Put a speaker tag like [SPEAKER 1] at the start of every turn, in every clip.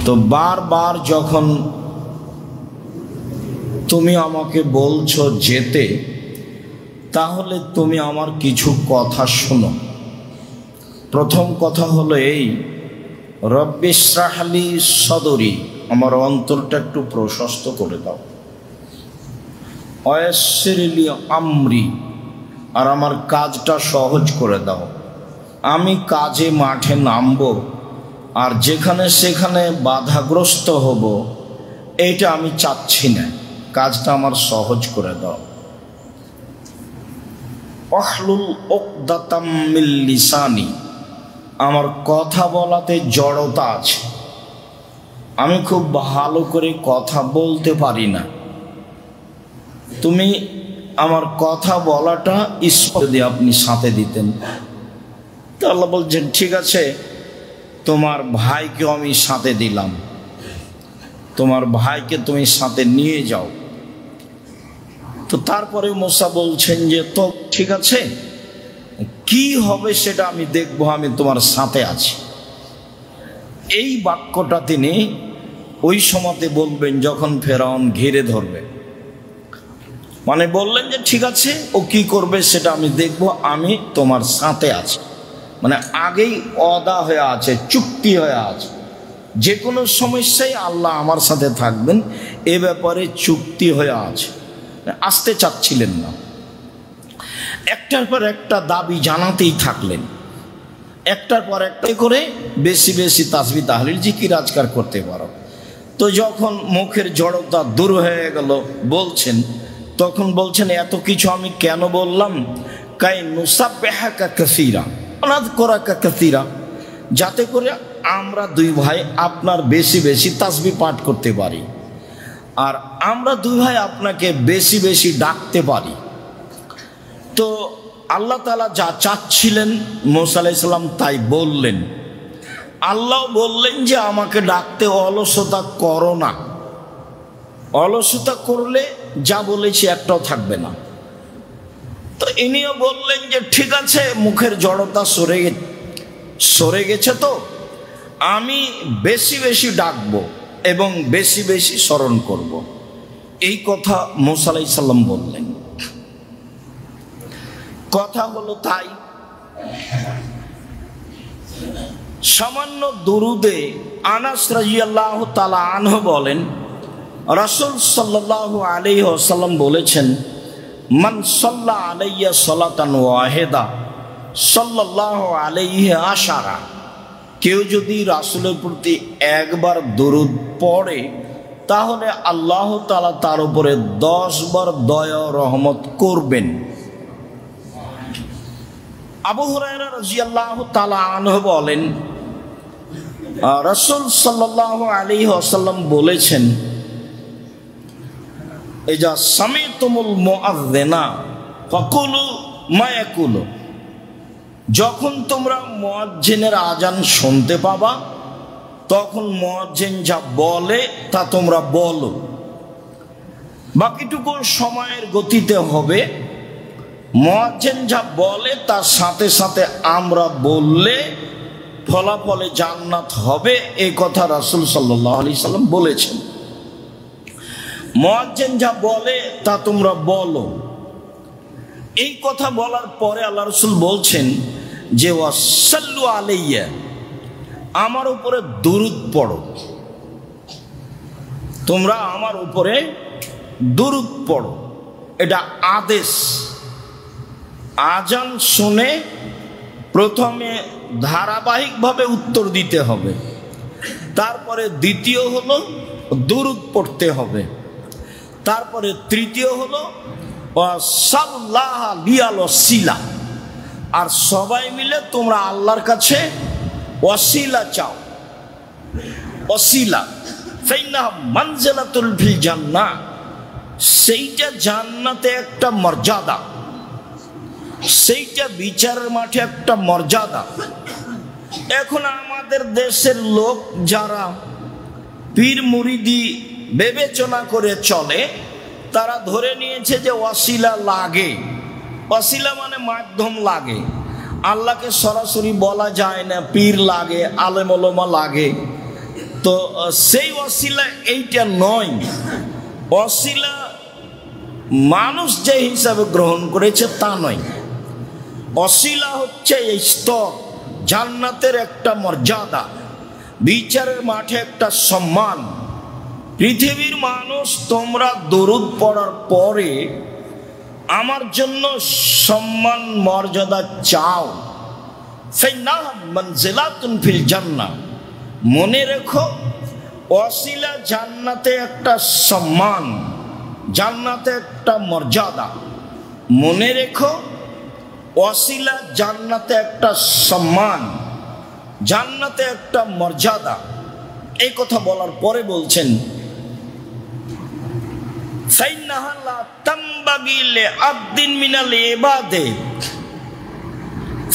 [SPEAKER 1] তো বারবার যখন তুমি আমাকে বলছো যেতে, তাহলে তুমি আমার কিছু কথা শোনো। প্রথম কথা হলো এই, রব্বি ইশরাহ লি সদরি, আমার অন্তরটা একটু প্রশস্ত করে দাও। ওয়াসসির লি আমরি, আর আমার কাজটা সহজ করে দাও। আমি কাজে মাঠে নামবো, আর যেখানে সেখানে বাধাগ্রস্ত হব, এইটা আমি চাচ্ছি না। কাজটা আমার সহজ করে দাও। ওয়াহলুল উকদাতাম মিন লিসানি, আমার কথা বলাতে জড়তা আছে, আমি খুব ভালো করে কথা বলতে পারি না। তুমি আমার কথা বলাটা স্পষ্ট দিয়ে আপনি সাথে দিতেন। তো আল্লাহ বলছেন, ঠিক আছে, তোমার ভাইকে আমি সাথে দিলাম, তোমার ভাইকে তুমি সাথে নিয়ে যাও। তো তারপরে মুসা বলছেন যে, তো ঠিক আছে, কি হবে সেটা আমি দেখবো, আমি তোমার সাথে আছি। এই বাক্যটা তিনি ওই সময়তে বলবেন যখন ফেরাউন ঘিরে ধরবে। মানে বললেন যে ঠিক আছে, ও কি করবে সেটা আমি দেখব, আমি তোমার সাথে আছি। মানে আগেই ওয়াদা হয়ে আছে, চুক্তি হয়ে আছে, যে কোনো সমস্যায় আল্লাহ আমার সাথে থাকবেন, এ ব্যাপারে চুক্তি হয়ে আছে। আসতে চাচ্ছিলেন না, একটার পর একটা দাবি জানাতেই থাকলেন, একটার পর একটা করে বেশি বেশি তাসবিহ তাহলিল জিকির আজকার করতে পারো। তো যখন মুখের জড়তা দূর হয়ে গেল বলছেন, তখন বলছেন, এত কিছু আমি কেন বললাম? কাই নুসাব্বিহাকা কাসীরা ওয়া নাযকুরাকা কাসীরা, যাতে করে আমরা দুই ভাই আপনার বেশি বেশি তাসবিহ পাঠ করতে পারি, আর আমরা দুই ভাই আপনাকে বেশি বেশি ডাকতে পারি। তো আল্লাহ তাআলা যা চাচ্ছিলেন মূসা আলাইহিস সালাম তাই বললেন। আল্লাহ বললেন যে আমাকে ডাকতে অলসতা করো না, অলসতা করলে যা বলেছি একটাও থাকবে না। তো ইনিও বললেন যে ঠিক আছে, মুখের জড়তা সরে গেছে, তো আমি বেশি বেশি ডাকবো এবং বেশি বেশি স্মরণ করব। এই কথা মূসা আলাইহিস সালাম বললেন। কথা হলো তাই, সামান্য দুরুদে আনাস রাদিয়াল্লাহু তাআলা আনহু বলেন, রাসূল সাল্লাল্লাহু আলাইহি ওয়াসাল্লাম বলেছেন, মান সাল্লা আলাইয়া সালাতান ওয়াহিদা সাল্লাল্লাহু আলাইহি আশারা, কেউ যদি রাসূলের প্রতি একবার দুরুদ পড়ে, তাহলে আল্লাহ তাআলা তার উপরে 10 বার দয়া ও রহমত করবেন। আবু হুরায়রা রাদিয়াল্লাহু তাআলা আনহু বলেন, রাসূল সাল্লাল্লাহু আলাইহি ওয়াসাল্লাম বলেছেন, ইজা সামিতুমুল মুআযযিনা ফাকুলু মা ইয়াকুলু, যখন তোমরা মুয়াজ্জিনের আজান শুনতে পাবা, তখন মুয়াজ্জিন যা বলে তা তোমরা বলো। বাকিটুকু সময়ের গতিতে হবে, মুয়াজ্জিন যা বলে তার সাথে সাথে আমরা বললে ফলাফলে জান্নাত হবে, এই কথা রাসূল সাল্লাল্লাহু আলাইহি সাল্লাম বলেছেন। মুয়াজ্জিন যা বলে তা তোমরা বলো। এই কথা বলার পরে আল্লাহ রাসূল বলছেন যে ওয়াসাল্লু আলাইয়া, আমার উপরে দুরূদ পড়ো, তোমরা আমার উপরে দুরূদ পড়ো। এটা আদেশ। আজান শুনে প্রথমে ধারাবাহিকভাবে উত্তর দিতে হবে, তারপরে দ্বিতীয় হলো দুরূদ পড়তে হবে, তারপরে তৃতীয় হলো ওয়াসাল্লাহা লিয়াল ওয়াসিলা, আর সবাই মিলে তোমরা আল্লাহর কাছে ওয়াসিলা চাও। ওয়াসিলা ফাইন্না মানজিলাতুল ফিল জান্নাহ, সেইটা জান্নাতে একটা মর্যাদা, সেইটা বিচারের মাঠে একটা মর্যাদা। এখন আমাদের দেশের লোক যারা পীর মুরিদি বিবেচনা করে চলে, তারা ধরে নিয়েছে যে ওয়াসিলা লাগে, ওয়াসিলা মানে মাধ্যম লাগে, আল্লাহকে সরাসরি বলা যায় না, পীর লাগে, আলেম ওলামা লাগে। তো সেই ওয়াসিলা এইটা নয়। ওয়াসিলা মানুষ যে হিসাবে গ্রহণ করেছে তা নয়। ওয়াসিলা হচ্ছে এই স্তর, জান্নাতের একটা মর্যাদা, বিচারের মাঠে একটা সম্মান। পৃথিবীর মানুষ তোমরা দরুদ পড়ার পরে আমার জন্য সম্মান মর্যাদা চাও, মানজিলাতুন ফিল জান্নাহ, মনে রেখো ওয়াসিলা জান্নাতে একটা সম্মান, জান্নাতে একটা মর্যাদা। মনে রেখো ওয়াসিলা জান্নাতে একটা সম্মান, জান্নাতে একটা মর্যাদা। এই কথা বলার পরে বলছেন ফাইন্নাহা লা তামবাগি লিআবদিন মিনাল ইবাদে,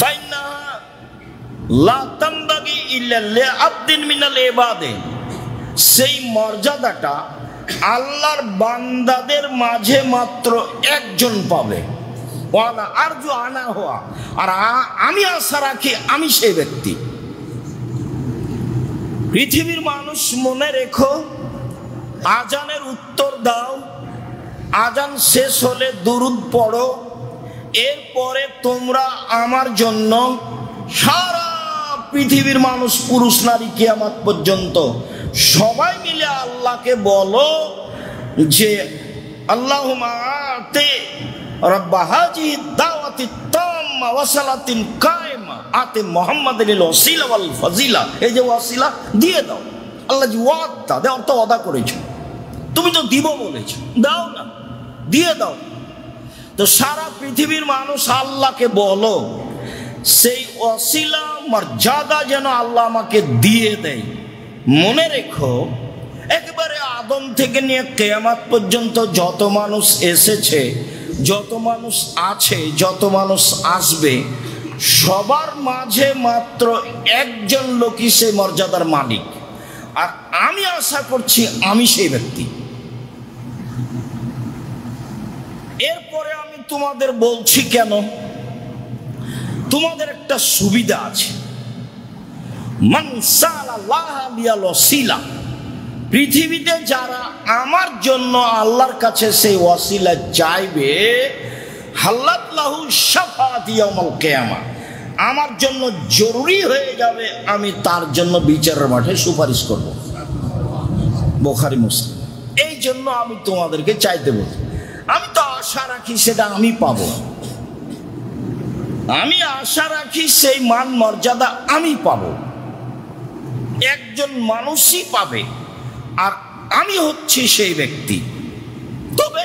[SPEAKER 1] ফাইন্নাহা লা তামবাগি ইল্লা লিআবদিন মিনাল ইবাদে। সেই মর্যাদাটা আল্লাহর বান্দাদের মাঝে মাত্র একজন পাবে। ওয়ালা আরজু আনা হুয়া, আর আমি আশা রাখি আমি সেই ব্যক্তি। পৃথিবীর মানুষ মনে রেখো, আজানের উত্তর দাও, আজান শেষ হলে দুরুদ পড়ো, এরপরে তোমরা আমার জন্য সারা পৃথিবীর মানুষ পুরুষ নারী কিয়ামত পর্যন্ত সবাই মিলে আল্লাহকে বলো যে আল্লাহুম্মা আতি রাব্বা হাযিহি দাওয়াতি তাম্মা ওয়া সালাতিন কায়েমা আতি মুহাম্মাদিল ওয়াসিলা ওয়াল ফাজিলা। এই যে ওয়াসিলা দিয়ে দাও, আল্লাহ যে ওয়াদা দেওয়ার তো ওয়াদা করেছো, তুমি তো দিব বলেছো, দাও না, দিয়ে দাও। তো সারা পৃথিবীর মানুষ আল্লাহকে বলো সেই ওয়াসিলা মর্যাদা যেন আল্লাহ আমাকে দিয়ে দেয়। মনে রেখো একবারে আদম থেকে নিয়ে কিয়ামত পর্যন্ত যত মানুষ এসেছে, যত মানুষ আছে, যত মানুষ আসবে, সবার মাঝে মাত্র একজন লোকই সেই মর্যাদার মালিক। আর আমি আশা করছি আমি সেই ব্যক্তি। এরপরে আমি তোমাদের বলছি কেন, তোমাদের একটা সুবিধা আছে। মান সালাল্লাহা বিল ওয়াসিলা, পৃথিবীতে যারা আমার জন্য আল্লাহর কাছে সেই ওয়াসিলা চাইবে, হাল্লাত লাহু শাফাআতি ইয়াউমাল কিয়ামা, আমার জন্য জরুরি হয়ে যাবে আমি তার জন্য বিচারের মাঠে সুপারিশ করব। বুখারী মুসলিম। এই জন্য আমি তোমাদেরকে চাইতে বলছি। আমি তো আশা রাখি সেটা আমি পাবো, আমি আশা রাখি সেই মান মর্যাদা আমি পাবো, একজন মানুষই পাবে, আর আমি হচ্ছি সেই ব্যক্তি। তবে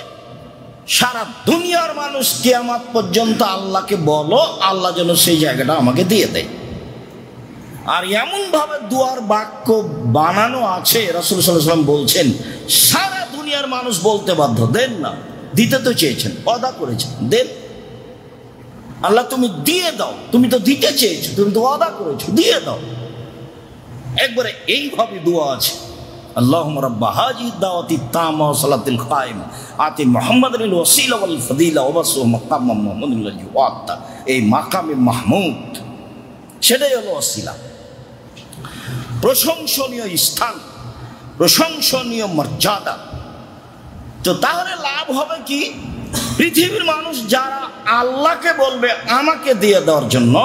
[SPEAKER 1] সারা দুনিয়ার মানুষ কিয়ামত পর্যন্ত আল্লাহকে বলো আল্লাহ যেন সেই জায়গাটা আমাকে দিয়ে দেয়। আর এমন ভাবে দুয়ার বাক্য বানানো আছে, রাসূল সাল্লাল্লাহু আলাইহি ওয়াসাল্লাম বলছেন সারা দুনিয়ার মানুষ বলতে বাধ্য, দেন না, দিতে তো চেয়েছেন, ওয়াদা করেছেন, দেন আল্লাহ, তুমি দিয়ে দাও, তুমি তো দিতে চেয়েছো, তুমি তো ওয়াদা করেছো, দিয়ে দাও। একবারে এইভাবে দোয়া আছে, আল্লাহুম্মা রাব্বা হাযিহি দাওয়াতি তাম্মা ওয়া সালাতিল কায়েমা আতি মুহাম্মাদিল ওয়াসিলা ওয়াল ফাদিলা ওয়া বাসু মাকাম মাহমুদুল ওয়াদা। এই মাকামে মাহমুদ সেটাই হলো ওয়াসিলা, প্রশংসনীয় স্থান, প্রশংসনীয় মর্যাদা। তো তাহলে লাভ হবে কি, পৃথিবীর মানুষ যারা আল্লাহকে বলবে আমাকে দিয়ে দেওয়ার জন্য,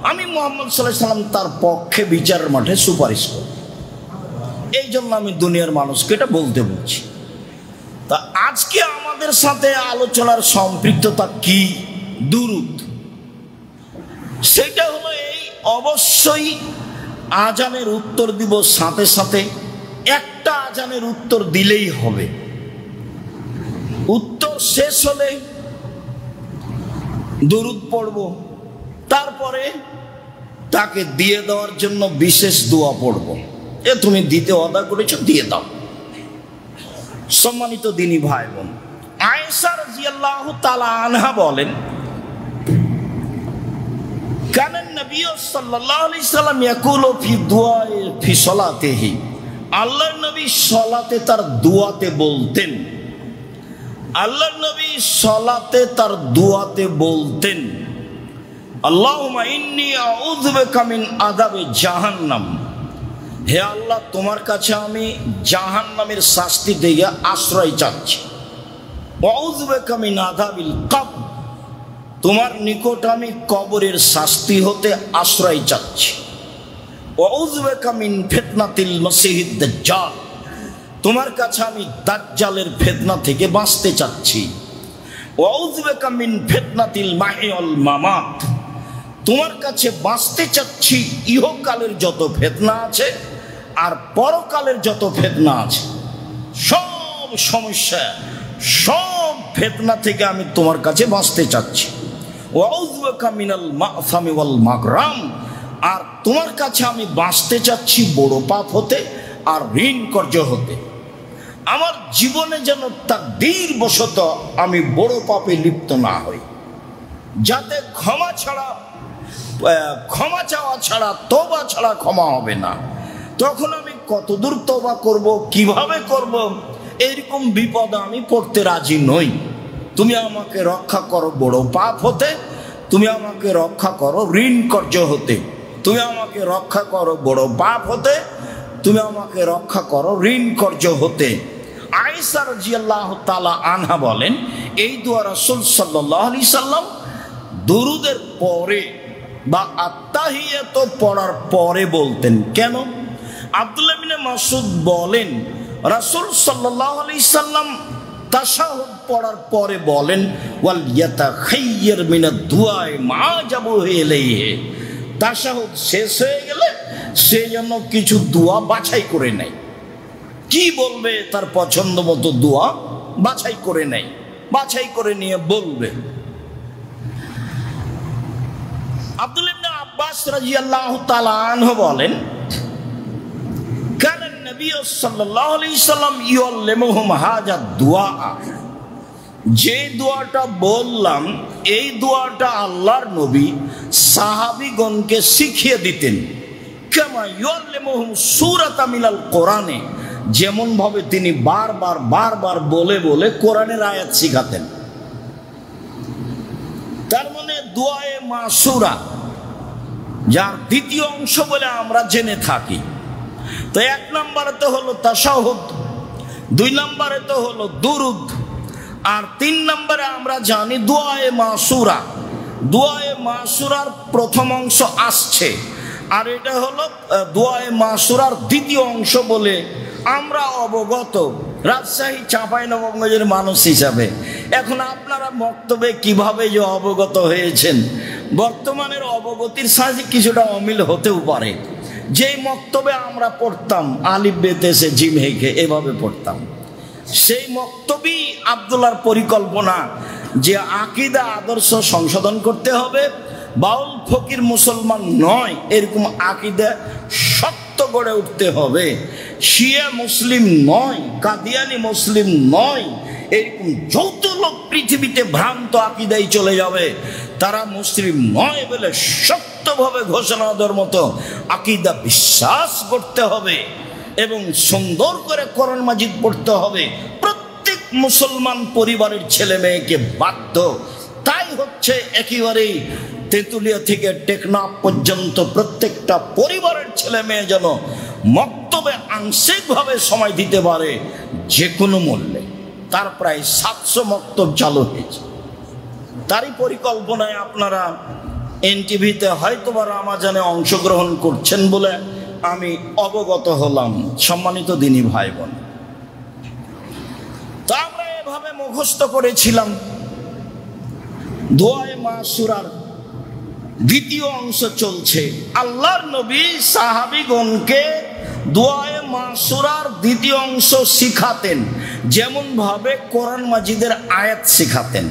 [SPEAKER 1] আমি মুহাম্মদ সাল্লাল্লাহু আলাইহি ওয়াসাল্লাম তার পক্ষে বিচারের মাঠে সুপারিশ করব। এই জন্য আমি দুনিয়ার মানুষকে এটা বলতে বলছি। তা আজকে আমাদের সাথে আলোচনার সম্পৃক্ততা কি, দুরূদ। সেটা হলো এই, অবশ্যই আজানের উত্তর দিব, সাথে সাথে একটা আজানের উত্তর দিলেই হবে। উত্তর শেষ হলে দুরূদ পড়ব, তারপরে তাকে দিয়ে দেওয়ার জন্য বিশেষ দোয়া পড়ব। এ তুমি দিতে ওয়াদা করেছো, দিয়ে দাও। সম্মানিত দিনী ভাই বোন, আয়েশা রাদিয়াল্লাহু তাআলা আনহা বলেন, কানান নবী সাল্লাল্লাহু আলাইহি সাল্লাম ইয়াকুলু ফি দুআয়ে ফি সালাতিহি, আল্লাহর নবী সালাতে তার দুআতে বলতেন, আল্লাহর নবী সালাতে তার দুআতে বলতেন, আল্লাহুম্মা ইন্নী আউযু বিকা মিন আযাবি জাহান্নাম হে আল্লাহ, তোমার কাছে আমি জাহান্নামের শাস্তি থেকে আশ্রয় চাচ্ছি। আউযু বিকা মিন আযাবিল কবর, তোমার নিকট আমি কবরের শাস্তি হতে আশ্রয় চাচ্ছি। আউযু বিকা মিন ফিতনাতিল মাসিহিদ দাজ্জাল, তোমার কাছে আমি দাজ্জালের ফিতনা থেকে বাঁচতে চাচ্ছি। আউযু বিকা মিন ফিতনাতিল মাহিয়া ওয়াল মামাত, তোমার কাছে বাঁচতে চাচ্ছি ইহকালের যত ফিতনা আছে আর পরকালের যত ফিতনা আছে, সব সমস্যা, সব ফিতনা থেকে আমি তোমার কাছে বাঁচতে চাচ্ছি। আউযু বিকা মিনাল মা'সামি ওয়াল মাগরাম, আর তোমার কাছে আমি বাঁচতে চাচ্ছি বড় পাপ হতে আর ঋণ কর্য হতে। আমার জীবনে যেন তাকদীর বশত আমি বড় পাপে লিপ্ত না হই, যাতে ক্ষমা চাওয়া ছাড়া, তওবা ছাড়া ক্ষমা হবে না। তখন আমি কতদূর তওবা করব, কিভাবে করব, এরকম বিপদে আমি পড়তে রাজি নই। তুমি আমাকে রক্ষা করো বড় পাপ হতে, তুমি আমাকে রক্ষা করো ঋণ কর্য হতে, তুমি আমাকে রক্ষা করো বড় পাপ হতে, তুমি আমাকে রক্ষা করো ঋণ কর্য হতে। আয়েশা রাদিয়াল্লাহু তাআলা আনহা বলেন, এই দোয়া রাসূল সাল্লাল্লাহু আলাইহি সাল্লাম দুরুদের পরে বা আত্তাহিয়াত পড়ার পরে বলতেন। কেন? আব্দুল্লাহ ইবনে মাসউদ বলেন, রাসূল সাল্লাল্লাহু আলাইহি সাল্লাম তাশাহুদ পড়ার পরে বলেন, ওয়াল ইয়াতাখাইয়ার মিনাদ দুআ মা যাবু ইলাইহি, তাশাহুদ শেষ হয়ে গেলে সে যেন কিছু দোয়া বাছাই করে নেয়। কি বলবে তার পছন্দ মতো দোয়া বাছাই করে নেয়, বাছাই করে নিয়ে বলবে। আব্দুল্লাহ ইবনে আব্বাস রাদিয়াল্লাহু তাআলা আনহু বলেন, কানা নবী সাল্লাল্লাহু আলাইহি সাল্লাম ইউআল্লিমুহুম হাযা দুআ, যে দোয়াটা বললাম এই দোয়াটা আল্লাহর নবী সাহাবীগণকে শিখিয়ে দিতেন। কামা ইউআল্লিমুহুম সূরাতা মিনাল কোরআনে, যেমন ভাবে তিনি বারবার বলে বলে কোরআনের আয়াত শিখাতেন। তার মানে দুআয়ে মাসুরা, যার দ্বিতীয় অংশ বলে আমরা জেনে থাকি। তো এক নম্বরে তো হলো তাশাহুদ, দুই নম্বরে তো হলো দুরুদ, আর তিন নম্বরে আমরা জানি দুআয়ে মাসুরা। দুআয়ে মাসুরার প্রথম অংশ আসছে, আর এটা হলো দুআয়ে মাসুরার দ্বিতীয় অংশ বলে আমরা অবগত, রাজশাহী চাঁপাইনবাবগঞ্জের মানুষ হিসাবে। এখন আপনারা বক্তব্যে কিভাবে যে অবগত হয়েছেন, বর্তমানের অবগতির সাথে কিছুটা অমিল হতেও পারে। যেই মক্তবে আমরা পড়তাম আলিফ বেতেসে জিম হেকে এভাবে পড়তাম, সেই মক্তবই আব্দুল্লাহর পরিকল্পনা যে আকীদা আদর্শ সংশোধন করতে হবে, বাউল ফকির মুসলমান নয় এরকম আকীদা শক্ত গড়ে উঠতে হবে, শিয়া মুসলিম নয়, কাদিয়ানি মুসলিম নয়, এরকম যত লোক পৃথিবীতে ভ্রান্ত আকীদায় চলে যাবে তারা মুসলিম নয় বলে শক্তভাবে ঘোষণা দেওয়ার মতো আকীদা বিশ্বাস করতে হবে এবং সুন্দর করে কোরআন মাজিদ পড়তে হবে। প্রত্যেক মুসলমান পরিবারের ছেলে মেয়েকে বাধ্য, তাই হচ্ছে একেবারেই তেঁতুলিয়া থেকে টেকনাফ পর্যন্ত প্রত্যেকটা পরিবারের ছেলে মেয়ে যেন মক্তবে আংশিকভাবে সময় দিতে পারে যে কোনো মূল্যে। তার প্রায় 700 মক্তব চালু হয়েছে। তারই পরিকল্পনায় আপনারা এনটিভিতে হয়তোবা রামাজানে অংশগ্রহণ করছেন বলে আমি অবগত হলাম। সম্মানিত দিনী ভাই বোন, তা আমরা এভাবে মুখস্থ করেছিলাম দুআয়ে মাসুরার দ্বিতীয় অংশ চলছে। আল্লাহর নবী সাহাবীগণকে দুআয়ে মাসুরার দ্বিতীয় অংশ শিখাতেন, যেমন ভাবে কোরআন মাজিদের আয়াত শিখাতেন।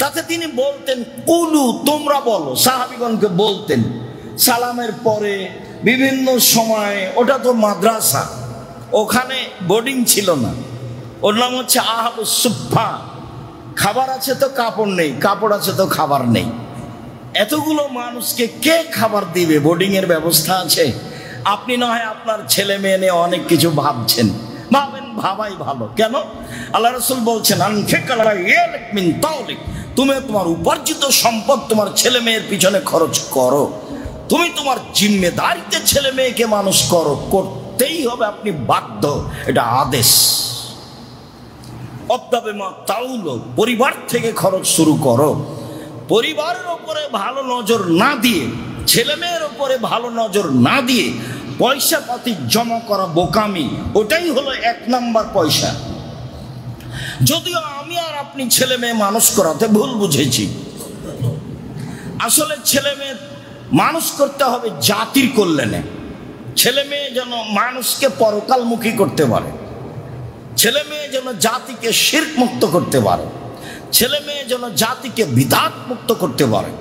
[SPEAKER 1] তাতে তিনি বলতেন কুলু, তোমরা বলো, সাহাবীগণকে বলতেন। সালামের পরে বিভিন্ন সময়, ওটা তো মাদ্রাসা, ওখানে বোর্ডিং ছিল না, ওর নাম হচ্ছে আহাবুস সুফফা। খাবার আছে তো কাপড় নেই, কাপড় আছে তো খাবার নেই। এতগুলো মানুষকে কে খাবার দিবে? বোর্ডিং এর ব্যবস্থা আছে। আপনি না হয় আপনার ছেলে মেয়ে নিয়ে অনেক কিছু ভাবছেন, ভাবেন, ভাবাই ভালো। কেন? আল্লাহ রাসূল বলছেন আনফিক আলা ইয়ালিক মিন তাওলিক, তুমি তোমার উপার্জিত সম্পদ তোমার ছেলে মেয়ের পিছনে খরচ করো। তুমি তোমার জিম্মেদারিতে ছেলে মেয়েকে মানুষ করো, করতেই হবে, আপনি বাধ্য, এটা আদেশ। অব্দাবে মা তাউলো, পরিবার থেকে খরচ শুরু করো। পরিবারের ওপরে ভালো নজর না দিয়ে, ছেলে মেয়ের ওপরে ভালো নজর না দিয়ে পয়সা পাতি জমা করা বোকামি, ওটাই হলো 1 নাম্বার পয়সা। যদিও আমি আর আপনি ছেলে মেয়ে মানুষ করাতে ভুল বুঝেছি। আসলে ছেলে মেয়ে মানুষ করতে হবে জাতির কল্যাণে। ছেলে মেয়ে যেন মানুষকে পরকালমুখী করতে পারে, ছেলে মেয়ে যেন জাতিকে শিরক মুক্ত করতে পারে, ছেলে মেয়ে যেন জাতিকে বিদাত মুক্ত করতে পারে।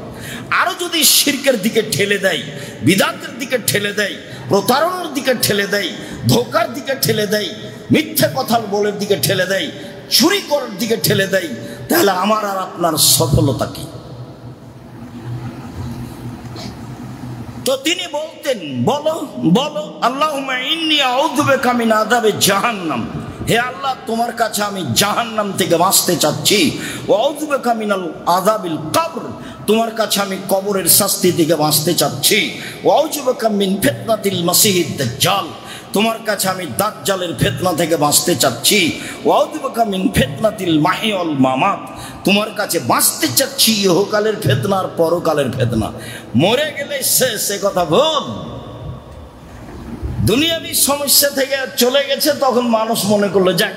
[SPEAKER 1] আরো যদি শিরকের দিকে ঠেলে দেয়, বিদাতের দিকে ঠেলে দেয়, প্রতারণার দিকে ঠেলে দেয়, ধোকার দিকে ঠেলে দেয়, মিথ্যে কথা বলার দিকে ঠেলে দেয়, চুরি করার দিকে ঠেলে দেয়, তাহলে আমার আর আপনার সফলতা কি? তো তিনি বলতেন, বলো বলো, আল্লাহুম্মা ইন্নী আউযু বিকা মিন আযাবি জাহান্নাম, হে আল্লাহ তোমার কাছে আমি জাহান্নাম থেকে বাঁচতে চাচ্ছি। ওয়া আউযু বিকা মিনাল আযাবিল কবর, তোমার কাছে আমি কবরের শাস্তি থেকে বাঁচতে চাচ্ছি। ওয়া আউযু বিকা মিন ফিতনাতিল মাসিহিদ দাজ্জাল, তোমার কাছে আমি দাজ্জালের ফিতনা থেকে বাঁচতে চাচ্ছি। ওয়া আউযু বিকা মিন ফিতনাতিল মাহি ওয়াল মামাত, তোমার কাছে বাঁচতে চাচ্ছি ইহকালের ফিতনা আর পরকালের ফিতনা। মরে গেলে শেষ, এ কথা ভুল। দুনিয়াবি সমস্যা থেকে চলে গেছে, তখন মানুষ মনে করলো যাক,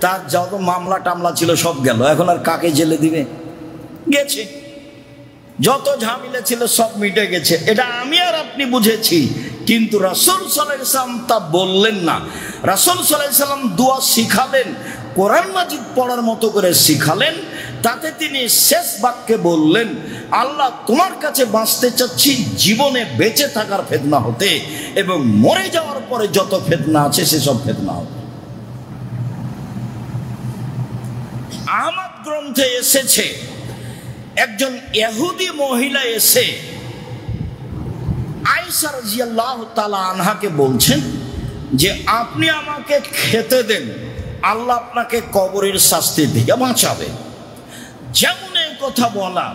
[SPEAKER 1] তার যত মামলা টামলা ছিল সব গেল, এখন আর কাকে জেলে দিবে, গেছে, যত ঝামেলা ছিল সব মিটে গেছে, এটা আমি আর আপনি বুঝেছি। কিন্তু রাসূল সাল্লাল্লাহু আলাইহি ওয়াসাল্লাম তা বললেন না। রাসূল সাল্লাল্লাহু আলাইহি ওয়াসাল্লাম দোয়া শিখালেন, কোরআন মাজিদ পড়ার মতো করে শিখালেন। তাতে তিনি শেষ বাক্যে বললেন, আল্লাহ তোমার কাছে বাঁচতে চাচ্ছি জীবনে বেঁচে থাকার ফিতনা হতে, এবং মরে যাওয়ার পরে যত ফিতনা আছে সেসব ফিতনা হতে। আহমদ গ্রন্থে এসেছে, একজন ইহুদি মহিলা এসে আয়েশা রাদিয়াল্লাহু তাআলা আনহাকে বলছেন যে আপনি আমাকে খেতে দেন, আল্লাহ আপনাকে কবরের শাস্তি থেকে বাঁচাবে। যেমন এই কথা বলা,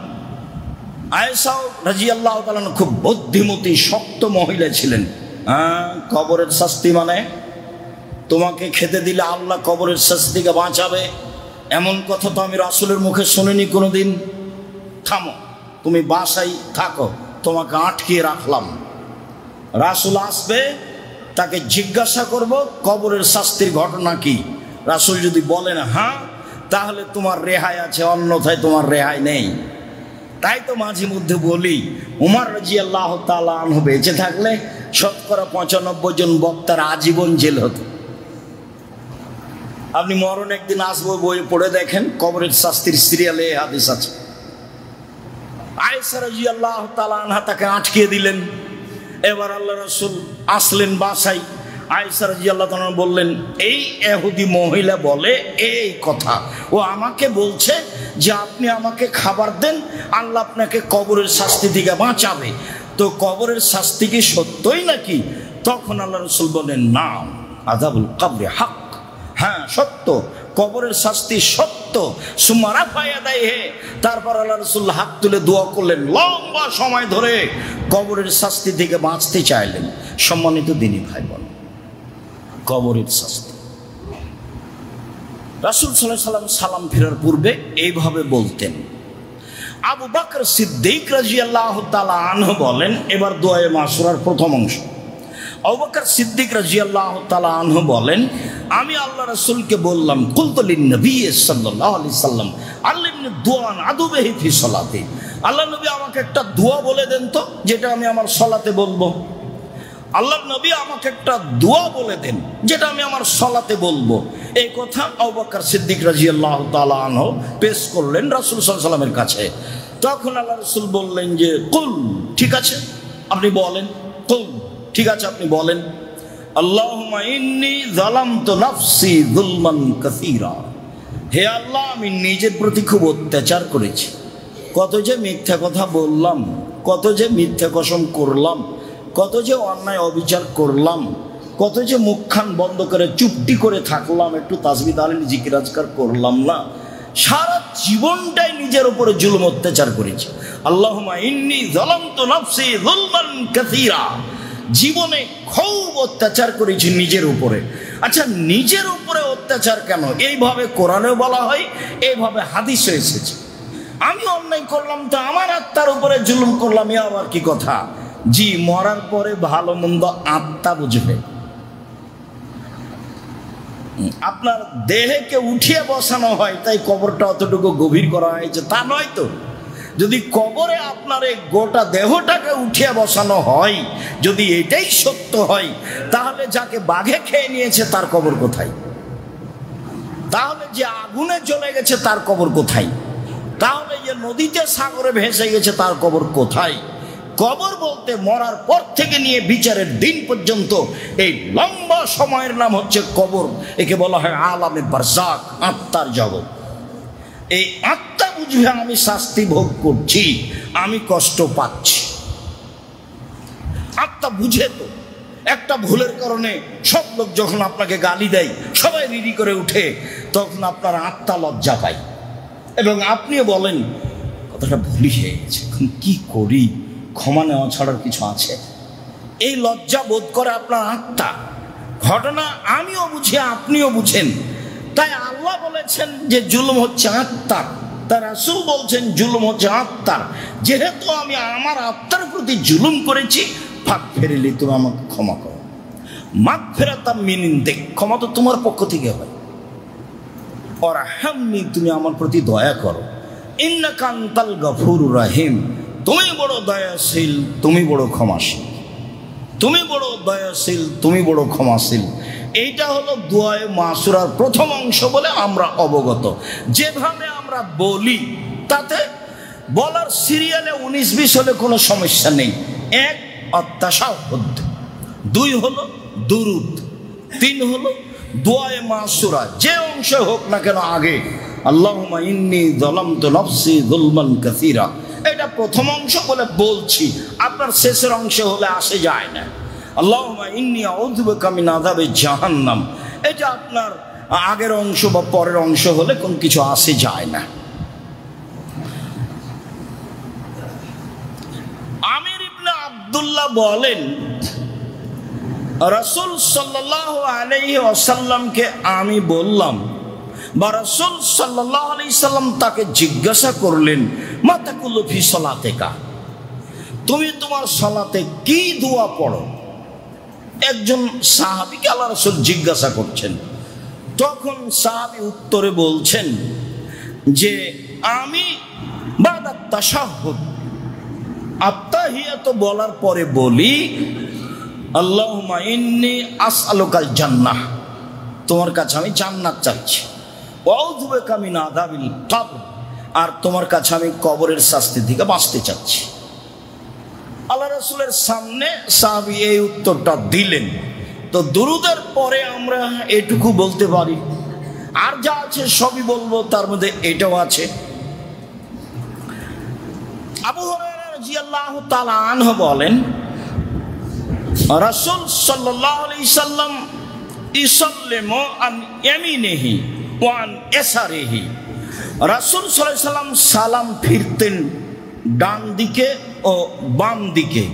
[SPEAKER 1] আয়েশা রাদিয়াল্লাহু তাআলা খুব বুদ্ধিমতী শক্ত মহিলা ছিলেন। কবরের শাস্তি মানে তোমাকে খেতে দিলে আল্লাহ কবরের শাস্তি থেকে বাঁচাবে, এমন কথা তো আমি রাসূলের মুখে শুনিনি কোনোদিন। থামো, তুমি বাসায় থাকো, তোমাকে আটকিয়ে রাখলাম। রাসূল আসবে, তাকে জিজ্ঞাসা করব কবরের শাস্তির ঘটনা কি। রাসূল যদি বলেন হ্যাঁ, তাহলে তোমার রেহাই আছে, অন্যথায় তোমার রেহাই নেই। তাই তো মাঝে মধ্যে বলি, উমর রাদিয়াল্লাহু তাআলা আনহু বেঁচে থাকলে শতকরা 95 জন বক্তার আজীবন জেল হতো। আপনি মরণ একদিন আসবো বই পড়ে দেখেন, কবরের শাস্তির সিরিয়ালে এই হাদিস আছে। আয়েশা রাদিয়াল্লাহু তাআলা আনহা তাকে আটকিয়ে দিলেন। এবার আল্লাহ রাসূল আসলেন বাসায়। আয়েশা রাদিয়াল্লাহু তাআলা বললেন, এই ইহুদি মহিলা বলে এই কথা, ও আমাকে বলছে যে আপনি আমাকে খাবার দেন, আল্লাহ আপনাকে কবরের শাস্তি থেকে বাঁচাবে। তো কবরের শাস্তি কি সত্যই নাকি? তখন আল্লাহ রাসূল বলেন, না, আযাবুল কবরি হক, হ্যাঁ সত্য, কবরের শাস্তি সত্য। সুমারা পায়া দেয় হে, তারপর আল্লাহ রাসূল হাত তুলে দোয়া করলেন, লম্বা সময় ধরে কবরের শাস্তি থেকে বাঁচতে চাইলেন। সম্মানিত দিনী ভাই বোন, কবরের শাস্তি রাসূল সাল্লাল্লাহু আলাইহি ওয়াসাল্লাম সালাম ফেরার পূর্বে এইভাবে বলতেন। আবু বকর সিদ্দিক রাদিয়াল্লাহু তাআলা আনহু বলেন, এবার দোয়ায়ে মাসুরার প্রথম অংশ। আবু বকর সিদ্দিক রাদিয়াল্লাহু তাআলা আনহু বলেন, আমি আল্লাহ রাসূলকে বললাম, কুলতু লিন নবী সাল্লাল্লাহু আলাইহি সাল্লাম আল্লিমনি দুআন আদুবিহি ফি সালাতি, আল্লাহ নবী আমাকে একটা দোয়া বলে দেন তো, যেটা আমি আমার সালাতে বলবো। আল্লাহ নবী আমাকে একটা দোয়া বলে দেন, যেটা আমি আমার সালাতে বলবো। এই কথা আবু বকর সিদ্দিক রাদিয়াল্লাহু তাআলা আনহু পেশ করলেন রাসূল সাল্লাল্লাহু আলাইহি ওয়াসাল্লামের কাছে। তখন আল্লাহ রাসূল বললেন যে কুল, ঠিক আছে আপনি বলেন, কুল, ঠিক আছে আপনি বলেন, আল্লাহুম্মা ইন্নী যালামতু নাফসি যুলমান কাসীরা, হে আল্লাহ আমি নিজের প্রতি খুব অত্যাচার করেছি, কত যে মিথ্যা কথা বললাম, কত যে মিথ্যা কসম করলাম, কত যে অন্যায় অবিচার করলাম, কত যে মুখখান বন্ধ করে চুপটি করে থাকলাম, একটু তাসবিহ তাহলিল জিকির আজকার করলাম না। সারা জীবনটাই নিজের উপরে জুলুম অত্যাচার করেছি। আল্লাহুম্মা ইন্নী যালামতু নাফসি যুলমান কাসীরা, জীবনে খুব অত্যাচার করেছি নিজের উপরে। আচ্ছা, নিজের উপরে অত্যাচার কেন? এইভাবে কোরআনেও বলা হয়, এইভাবে হাদিসে এসেছে। আমি অন্যায় করলাম তো আমার আত্মার উপরে জুলুম করলাম, এ আবার কি কথা? জি, মরার পরে ভালো মন্দ আত্মা বুঝবে। আপনার দেহকে উঠিয়ে বসানো হয় তাই কবরটা অতটুকু গভীর করা হয়েছে, তা নয় তো। যদি কবরে আপনার এই গোটা দেহটাকে উঠিয়ে বসানো হয়, যদি এটাই সত্য হয়, তাহলে যাকে বাঘে খেয়ে নিয়েছে তার কবর কোথায়? তাহলে যে আগুনে জ্বলে গেছে তার কবর কোথায়? তাহলে যে নদীতে সাগরে ভেসে গেছে তার কবর কোথায়? কবর বলতে মরার পর থেকে নিয়ে বিচারের দিন পর্যন্ত এই লম্বা সময়ের নাম হচ্ছে কবর। একে বলা হয় আলামে বারজাক, আত্মার জগৎ। এই আত্মা বুঝবে আমি শাস্তি ভোগ করছি, আমি কষ্ট পাচ্ছি। আত্মা বুঝে তো। একটা ভুলের কারণে সব লোক যখন আপনাকে গালি দেয়, সবাই রিরি করে উঠে, তখন আপনার আত্মা লজ্জা পায় এবং আপনিও বলেন কথাটা ভুলই হয়ে গেছে, এখন কি করি, ক্ষমা নেওয়া ছাড়ার কিছু আছে? এই লজ্জা বোধ করে আপনার আত্মা। ঘটনা আমিও বুঝি, আপনিও বুঝেন। তাই আল্লাহ বলেছেন যে জুলুম হচ্ছে আত্মার, তার রাসূল বলছেন জুলুম হচ্ছে আত্মার। যেহেতু আমি আমার আত্মার প্রতি জুলুম করেছি, ফাগফিরলি, তুমি আমাকে ক্ষমা করো। মাগফিরাতাম মিন ইনদিক, ক্ষমা তো তোমার পক্ষ থেকে হয়। ওয়ারহামনি, তুমি আমার প্রতি দয়া করো। ইন্নাকা আনতাল গফুরুর রহিম, তুমি বড় দয়াশীল, তুমি বড় ক্ষমাশীল। তুমি বড় দয়াশীল, তুমি বড় ক্ষমাশীল। এইটা হলো দুআয়ে মাসুরার প্রথম অংশ বলে আমরা অবগত। যেভাবে আমরা বলি তাতে বলার সিরিয়ালে 19-20 হলে কোনো সমস্যা নেই। 1 আত-তাশাহুদ, 2 হলো দুরুদ, 3 হলো দুআয়ে মাসুরা। যে অংশ হোক না কেন আগে আল্লাহুম্মা ইন্নী যালামতু নাফসি যুলমান কাসীরা, এটা প্রথম অংশ বলে বলছি। আপনার শেষের অংশ হলে আসে যায় না। আল্লাহুম্মা ইন্নী আউযু বিকা মিন আযাবি জাহান্নাম, এটা আপনার আগের অংশ বা পরের অংশ হলে কোন কিছু আসে যায় না। আমির ইবনে আব্দুল্লাহ বলেন, রাসূল সাল্লাল্লাহু আলাইহি ওয়াসাল্লামকে আমি বললাম, বা রাসূল সাল্লাল্লাহু আলাইহি সাল্লাম তাকে জিজ্ঞাসা করলেন, মা তাকুলু ফি সালাতিকা, তুমি তোমার সালাতে কি দোয়া পড়ো? একজন সাহাবীকে আল্লাহর রাসূল জিজ্ঞাসা করছেন। তখন সাহাবী উত্তরে বলছেন যে আমি বাদাত তাশাহুদ, আত্তাহিয়াতু বলার পরে বলি আল্লাহুম্মা ইন্নী আসআলুকাল জান্নাহ, তোমার কাছে আমি জান্নাত চাচ্ছি। ওয়াউযু বিকা মিন আযাবিল কবর, আর তোমার কাছে আমি কবরের শাস্তি থেকে বাঁচতে চাচ্ছি। আল্লাহ রাসূলের সামনে সাহাবী এই উত্তরটা দিলেন। তো দুরুদের পরে আমরা এটুকু বলতে পারি, আর যা আছে সবই বলবো, তার মধ্যে এটাও আছে। আবু হুরায়রা রাদিয়াল্লাহু তাআলা আনহু বলেন, রাসূল সাল্লাল্লাহু আলাইহি সাল্লাম ইসাল্লিমু আন ইয়ামিনিহি ওয়া আন ইয়াসারিহি, রাসূল সাল্লাল্লাহু আলাইহি সাল্লাম সালাম ফিরতেন ডান দিকে ও বাম দিকে,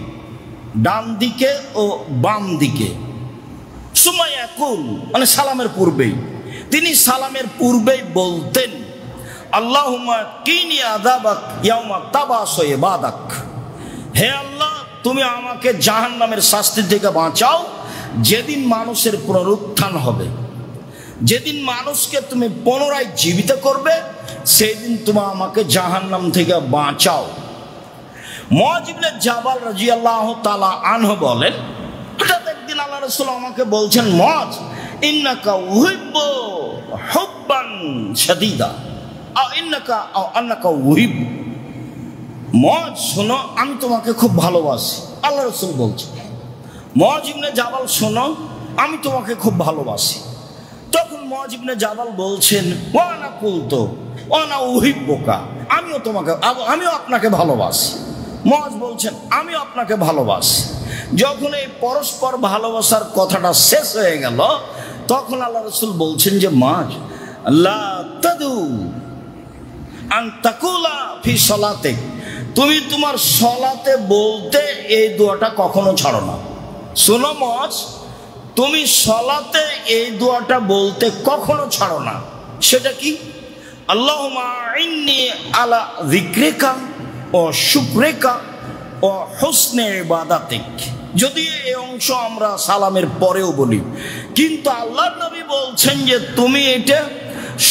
[SPEAKER 1] ডান দিকে ও বাম দিকে। সুম্মা ইয়াকুল, মানে সালামের পূর্বেই, তিনি সালামের পূর্বেই বলতেন আল্লাহুম্মা কিনি আযাবাক ইয়াউমা তাবাসু ইবাদাক, হে আল্লাহ তুমি আমাকে জাহান্নামের শাস্তি থেকে বাঁচাও যেদিন মানুষের পুনরুত্থান হবে, যেদিন মানুষকে তুমি পুনরায় জীবিত করবে, সেই দিন তুমি আমাকে জাহান্নাম থেকে বাঁচাও। মুআয ইবনে জাবাল রাদিয়াল্লাহু তাআলা আনহু বলেন, হঠাৎ একদিন আল্লাহ রাসূল আমাকে বলছেন, মুআয ইন্নাকা উহিব্বু হুব্বান শাদীদা আন্নাকা উহিব্বু, মুআয শোনো আমি তোমাকে খুব ভালোবাসি। আল্লাহ রাসূল বলছেন, মুআয ইবনে জাবাল শোনো আমি তোমাকে খুব ভালোবাসি। তখন মুআয ইবনে জাবাল বলছেন, ওয়া আনা কুলতু ওয়া আনা উহিব্বুকা, আমিও আপনাকে ভালোবাসি। মুআয বলছেন আমিও আপনাকে ভালোবাসি। যখন এই পরস্পর ভালোবাসার কথাটা শেষ হয়ে গেল, তখন আল্লাহ রাসূল বলছেন যে মুআয লা তাদু আন তাকুলা ফি সলাতিক, তুমি তোমার সলাতে বলতে এই দোয়াটা কখনো ছাড়ো না। শোনো মজ, তুমি সলাতে এই দোয়াটা বলতে কখনো ছাড়ো না। সেটা কি? আল্লাহুম্মা ইন্নী আলা যিকরিকা ওয়া শুকরিকা ওয়া হুসনি ইবাদাতিক। যদি এই অংশ আমরা সালামের পরেও বলি, কিন্তু আল্লাহর নবী বলছেন যে তুমি এটা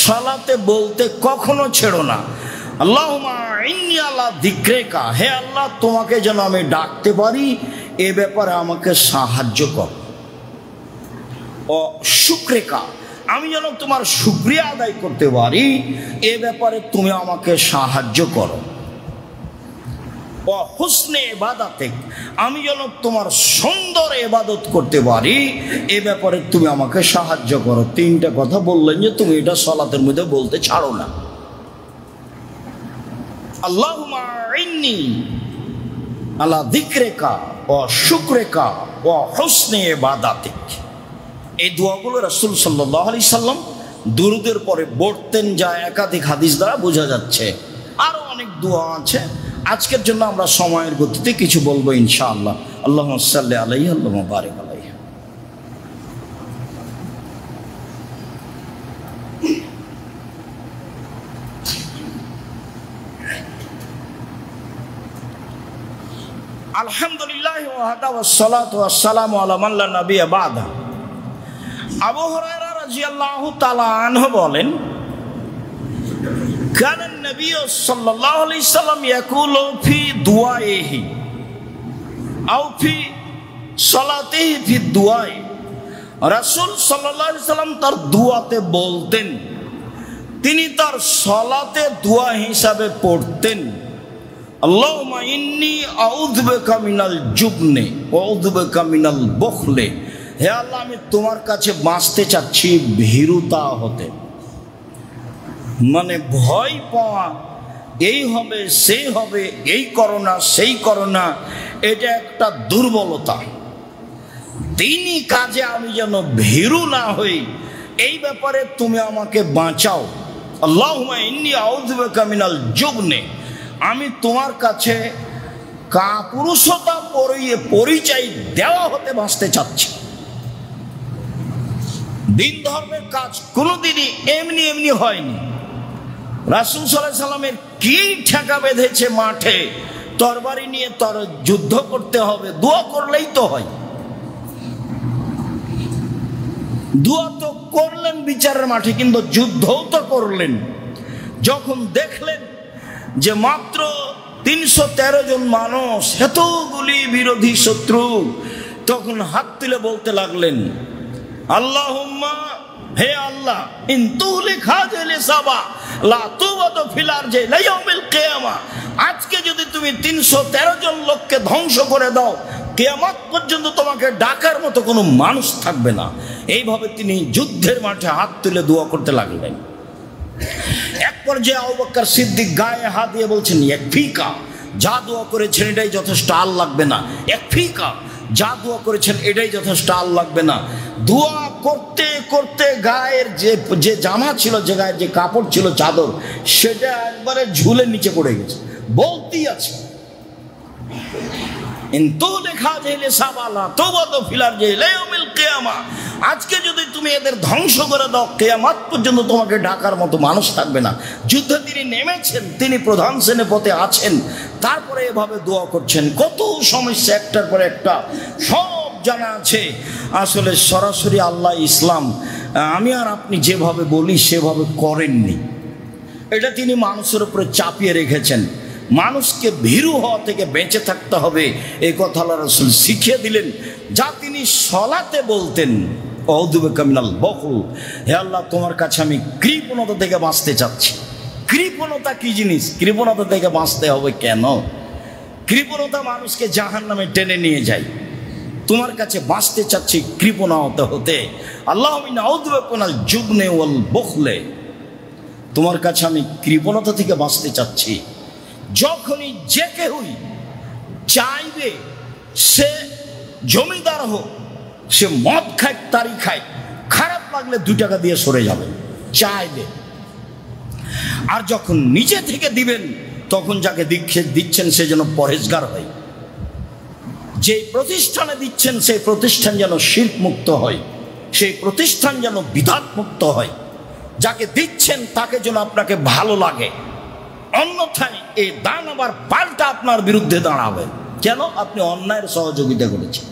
[SPEAKER 1] সালাতে বলতে কখনো ছেড়ো না। আল্লাহুম্মা ইন্নী আলা যিকরিকা, হে আল্লাহ তোমাকে যেন আমি ডাকতে পারি, এ ব্যাপারে আমাকে সাহায্য কর। ও শুকরিকা, আমি যেন তোমার শুকরিয়া আদায় করতে পারি, এ ব্যাপারে তুমি আমাকে সাহায্য করো। ও হুসনে ইবাদাতিক, আমি যেন তোমার সুন্দর ইবাদত করতে পারি, এ ব্যাপারে তুমি আমাকে সাহায্য করো। তিনটা কথা বললেন যে তুমি এটা সালাতের মধ্যে বলতে ছাড়ো না। আল্লাহুম্মা ইন্নী আলা যিকরিকা ওয়া শুকরিকা ওয়া হুসনি ইবাদাতিক। এই দোয়াগুলো রাসূল সাল্লাল্লাহু আলাইহি সাল্লাম দুরূদের পরে পড়তেন, যা একাধিক হাদিস দ্বারা বোঝা যাচ্ছে। আরো অনেক দোয়া আছে, আজকের জন্য আমরা সময়ের গতিতে কিছু বলবো ইনশাআল্লাহ। আল্লাহুম্মা সাল্লি আলাইহি আল্লাহুম্মা বারিক আলাইহি। আলহামদুলিল্লাহ ওয়াহদা ওয়াসসালাতু ওয়াসসালামু আলা মান লা নাবিয়্যা বাদা। আবু হুরায়রা রাদিয়াল্লাহু তাআলা আনহু বলেন, কানা নবী সাল্লাল্লাহু আলাইহি সাল্লাম ইয়াকুলু ফি দুআইহি আও ফি সালাতিহি ফি দুআই। রাসূল সাল্লাল্লাহু আলাইহি সাল্লাম তার দুআতে বলতেন, তিনি তার সালাতে দোয়া হিসাবে পড়তেন, আল্লাহুম্মা ইন্নী আউযু বিকা মিনাল জুবনি ওয়া আউযু বিকা মিনাল বুখলি। হে আল্লাহ, আমি তোমার কাছে বাঁচতে চাচ্ছি ভীরুতা হতে, মানে ভয় পাওয়া, এই হবে সেই হবে, এই করো না সেই করো না, এটা একটা দুর্বলতা। দিনই কাজে আমি যেন ভীরু না হই, এই ব্যাপারে তুমি আমাকে বাঁচাও। আল্লাহুম্মা ইন্নী আউযু বিকা মিনাল জুবনি, আমি তোমার কাছে কাপুরুষতা পরিচয় দেওয়া হতে বাঁচতে চাচ্ছি। দিন ধর্মের কাজ কোনোদিনই এমনি এমনি হয়নি। রাসূল সাল্লাল্লাহু আলাইহি সাল্লামের কি ঠেকা বেঁধেছে মাঠে, তরবারি নিয়ে যুদ্ধ করতে হবে, দোয়া করলেই তো হয়। দোয়া তো করলেন বিচারের মাঠে, কিন্তু যুদ্ধও তো করলেন। যখন দেখলেন যে মাত্র 313 জন মানুষ, এতগুলি বিরোধী শত্রু, তখন হাত তুলে বলতে লাগলেন, আল্লাহুম্মা, হে আল্লাহ, ইন তুহলিক হাযিহিল ইসাবা লা তুবাদু ফিল আরজি লা ইয়াউমিল কিয়ামা। আজকে যদি তুমি 313 জন লোককে ধ্বংস করে দাও, কিয়ামত পর্যন্ত তোমাকে ডাকার মতো কোনো মানুষ থাকবে না। এইভাবে তিনি যুদ্ধের মাঠে হাত তুলে দোয়া করতে লাগলেন। এক পর্যায়ে আবু বকর সিদ্দিক গায়ে হাত দিয়ে বলছেন, ইয়াকফিকা, যা দোয়া করেছেন এটাই যথেষ্ট, আর লাগবে না। ইয়াকফিকা, যা দোয়া করেছেন এটাই যথেষ্ট, আর লাগবে না। দোয়া করতে করতে গায়ের যে জামা ছিল, যে গায়ের যে কাপড় ছিল, চাদর, সেটা একবারে ঝুলে নিচে পড়ে গেছে। বলতেই আছে, আজকে যদি তুমি এদের ধ্বংস করে দাও, কিয়ামত পর্যন্ত তোমাকে ডাকার মতো মানুষ থাকবে না। যুদ্ধে তিনি নেমেছেন, তিনি প্রধান সেনাপতি আছেন, তারপরে এভাবে দোয়া করছেন। কত সমস্যা একটার পর একটা, সব জানা আছে। আসলে সরাসরি আল্লাহ ইসলাম আমি আর আপনি যেভাবে বলি সেভাবে করেননি, এটা তিনি মানুষের উপরে চাপিয়ে রেখেছেন। মানুষকে ভীরু হওয়া থেকে বেঁচে থাকতে হবে, এই কথা আল্লাহ রাসূল শিখিয়ে দিলেন। যা তিনি সলাতে বলতেন, আউযু বিকা মিনাল বুখল, হে আল্লাহ তোমার কাছে আমি কৃপণতা থেকে বাঁচতে চাচ্ছি। কৃপণতা কি জিনিস? কৃপণতা থেকে বাঁচতে হবে কেন? কৃপণতা মানুষকে জাহান্নামে টেনে নিয়ে যায়। তোমার কাছে বাঁচতে চাচ্ছি কৃপণা হতে। আল্লাহুম্মা আউযু বিকা মিনাল জুবনি ওয়াল বুখলি, তোমার কাছে আমি কৃপণতা থেকে বাঁচতে চাচ্ছি। যখনই যে কেউই চাইবে, সে জমিদার হোক, সে মদ খায়, তারি খায়, খারাপ লাগলে 2 টাকা দিয়ে সরে যাবে, চাইবে। আর যখন নিজে থেকে দিবেন তখন যাকে দিচ্ছেন সে যেন পরেজগার হয়, যে প্রতিষ্ঠানে দিচ্ছেন সেই প্রতিষ্ঠান যেন শিরক মুক্ত হয়, সেই প্রতিষ্ঠান যেন বিদআত মুক্ত হয়, যাকে দিচ্ছেন তাকে যেন আপনাকে ভালো লাগে। অন্যথায় এই দান আবার পাল্টা আপনার বিরুদ্ধে দাঁড়াবে। কেন? আপনি অন্যায়ের সহযোগিতা করেছেন।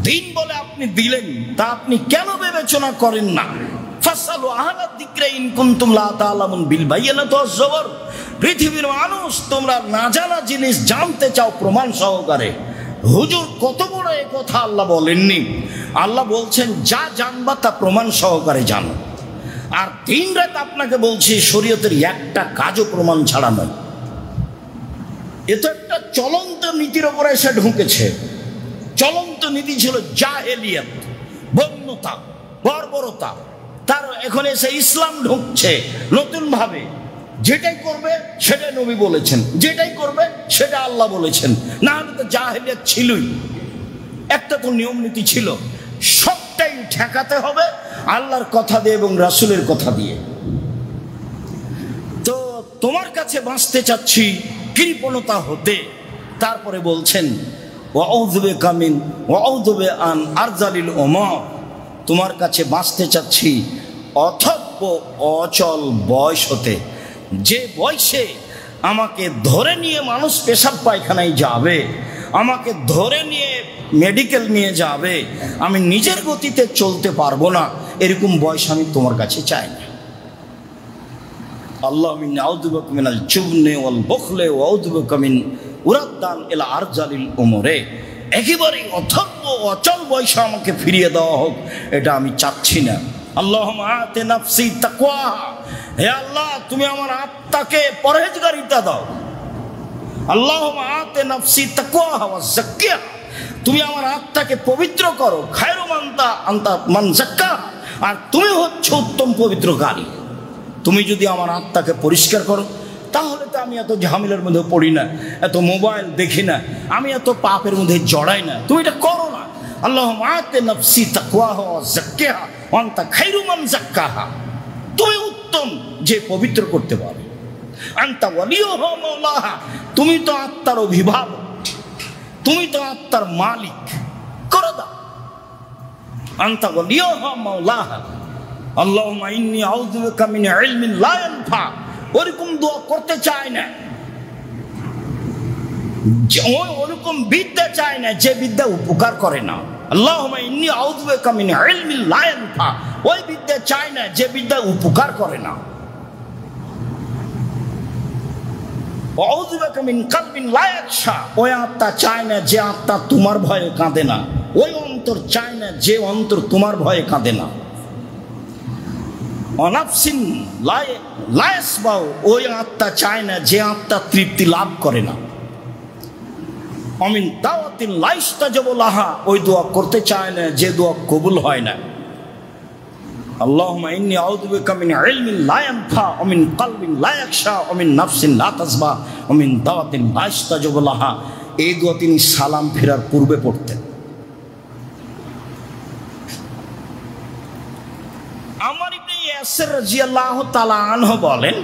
[SPEAKER 1] দিন বলে আপনি দিলেন, তা আপনি কেন বিবেচনা করেন না? ফাসালু আহলা যিকরি ইন কুনতুম লা তা'লামুন বিল বায়িনাতি ওয়াজ জবর। পৃথিবীর মানুষ, তোমরা না জানা জিনিস জানতে চাও প্রমাণ সহকারে। হুজুর কত বড় এই কথা আল্লাহ বলেননি। আল্লাহ বলছেন যা জানবা তা প্রমাণ সহকারে জানো। আর দিন রাত আপনাকে বলছি শরীয়তের একটা কাজও প্রমাণ ছাড়া নয়। এ তো একটা চলন্ত নীতির উপরে এসে ঢুকেছে। চলন্ত নীতি ছিল জাহেলিয়াত, বন্যতা, বর্বরতা। তার এখন এসে ইসলাম ঢুকছে নতুন ভাবে। যেটাই করবে সেটাই নবী বলেছেন, যেটাই করবে সেটা আল্লাহ বলেছেন। না হলে তো জাহেলিয়াত ছিলই। একটা তো নিয়ম নীতি ছিল, সবটাই ঠেকাতে হবে আল্লাহর কথা দিয়ে এবং রাসূলের কথা দিয়ে। তো তোমার কাছে বাঁচতে চাচ্ছি কৃপণতা হতে। তারপরে বলছেন ওয়াউযু বিকা মিন ওয়াউযু বি আন আরজালিল উমর, তোমার কাছে বাঁচতে চাচ্ছি অথব্য অচল বয়স হতে, যে বয়সে আমাকে ধরে নিয়ে মানুষ পেশাব পায়খানায় যাবে, আমাকে ধরে নিয়ে মেডিকেল নিয়ে যাবে, আমি নিজের গতিতে চলতে পারবো না, এরকম বয়স আমি তোমার কাছে চাই না। আল্লাহুম্মা ইন্নী আউযু বিকা মিনাল জুবনি ওয়াল বুখলি ওয়া আউযু বিকা মিন উরাদ্দান ইলা আরজালিল উমরে। একেবারে অথব্য অচল বয়সে আমাকে ফিরিয়ে দেওয়া হোক, এটা আমি চাচ্ছি না। আল্লাহুম্মা আতি নাফসি তাকওয়াহা, হে আল্লাহ তুমি আমার আত্মাকে পরহেজগারিতা দাও। আল্লাহুম্মা আতি নাফসি তাকওয়াহা ওয়া যাক্কিহা, তুমি আমার আত্মাকে পবিত্র করো। খায়রু আনতা মান যাক্কা, আর তুমি হচ্ছে উত্তম পবিত্রকারী। তুমি যদি আমার আত্মাকে পরিষ্কার করো তাহলে তো আমি এত ঝামেলার মধ্যে পড়ি না, এত মোবাইল দেখি না, আমি এত পাপের মধ্যে জড়াই না। তুমি এটা করো না। আল্লাহুম্মা আতি নাফসি তাকওয়াহা ওয়া যাক্কিহা ওয়া আনতা খায়রু মান যাক্কাহা, তুমি উত্তম যে পবিত্র করতে পারে। আনতা ওয়ালিয়ুহা মাওলাহা, তুমি তো আত্মার অভিভাবক, তুমি তো আত্মার মালিক, করে দাও। আনতা ওয়ালিয়ুহা মাওলাহা। আল্লাহুম্মা ইন্নী আউযু বিকা মিন ইলমিন লা ইয়ানফা, ওরকম দোয়া করতে চায় না, ওরকম বিদ্যা চায় না যে বিদ্যা উপকার করে না। আল্লাহুম্মা ইন্নী আউযু বিকা মিন ইলমিন লা ইয়ানফা, ওই বিদ্যা চায় না যে বিদ্যা উপকার করে না। আউযু বিকা মিন কলবিন লা ইয়াখশা, ওই আত্মা চায় না যে আত্মা তোমার ভয়ে কাঁদে না, ওই অন্তর চায় না যে অন্তর তোমার ভয়ে কাঁদে না। অনাফসিন লা ইয়াসবাউ, ওই আত্মা চায় না যে আত্মা তৃপ্তি লাভ করে না। অমিন দাওয়াতিন লা ইস্তাজাবু লাহা, ওই দোয়া করতে চায় না যে দোয়া কবুল হয় না। আল্লাহুম্মা ইন্নী আউযু বিকা মিন ইলমিন লা ইয়ানফা ওয়া মিন কলবিন লা ইয়াখশা ওয়া মিন নাফসিন লা তাসবা ওয়া মিন দাওয়াতিন লা ইস্তাজাবু লাহা। এই দোয়া তিনি সালাম ফেরার পূর্বে পড়তেন। আমার ইবনে ইয়াসির রাদিয়াল্লাহু তাআলা আনহু বলেন,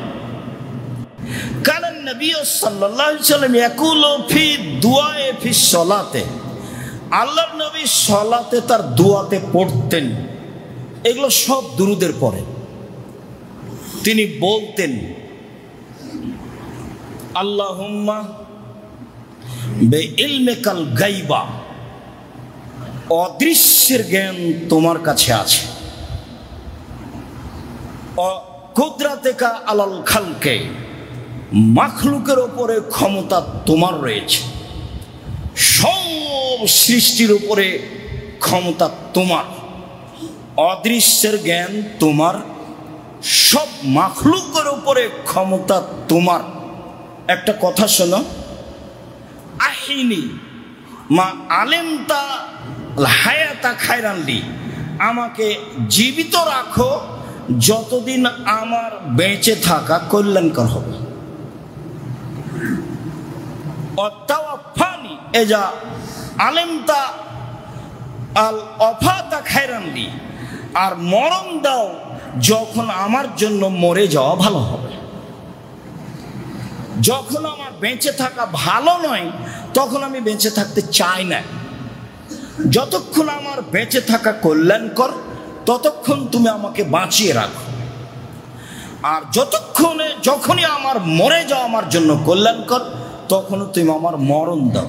[SPEAKER 1] কানান নবী সাল্লাল্লাহু আলাইহি ওয়াসাল্লাম ইয়াকুলু ফি দুআয়ে ফি সলাতে, আল্লাহর নবী সালাতে তার দোয়াতে পড়তেন, এগুলো সব দুরুদের পরে তিনি বলতেন আল্লাহুম্মা বিইলমিকাল গায়বা, অদৃশ্যের জ্ঞান তোমার কাছে আছে, কুদরাতিকা আলাল খালকে, মাখলুকের উপরে ক্ষমতা তোমার রয়েছে, সব সৃষ্টির উপরে ক্ষমতা তোমার, অদৃশ্যের জ্ঞান তোমার, সব মাখলুকের উপরে ক্ষমতা তোমার। একটা কথা শোনো, আহিনি মা আলেমতা হায়াতা খায়রানলি, আমাকে জীবিত রাখো যতদিন আমার বেঁচে থাকা কল্যাণকর হবে। অত্তাওয়াফানি এজা আলেমতা আল অফাতা খায়রানলি, আর মরণ দাও যখন আমার জন্য মরে যাওয়া ভালো হবে। যখন আমার বেঁচে থাকা ভালো নয় তখন আমি বেঁচে থাকতে চাই না। যতক্ষণ আমার বেঁচে থাকা কল্যাণকর ততক্ষণ তুমি আমাকে বাঁচিয়ে রাখো, আর যখনই আমার মরে যাওয়া আমার জন্য কল্যাণকর তখনও তুমি আমার মরণ দাও।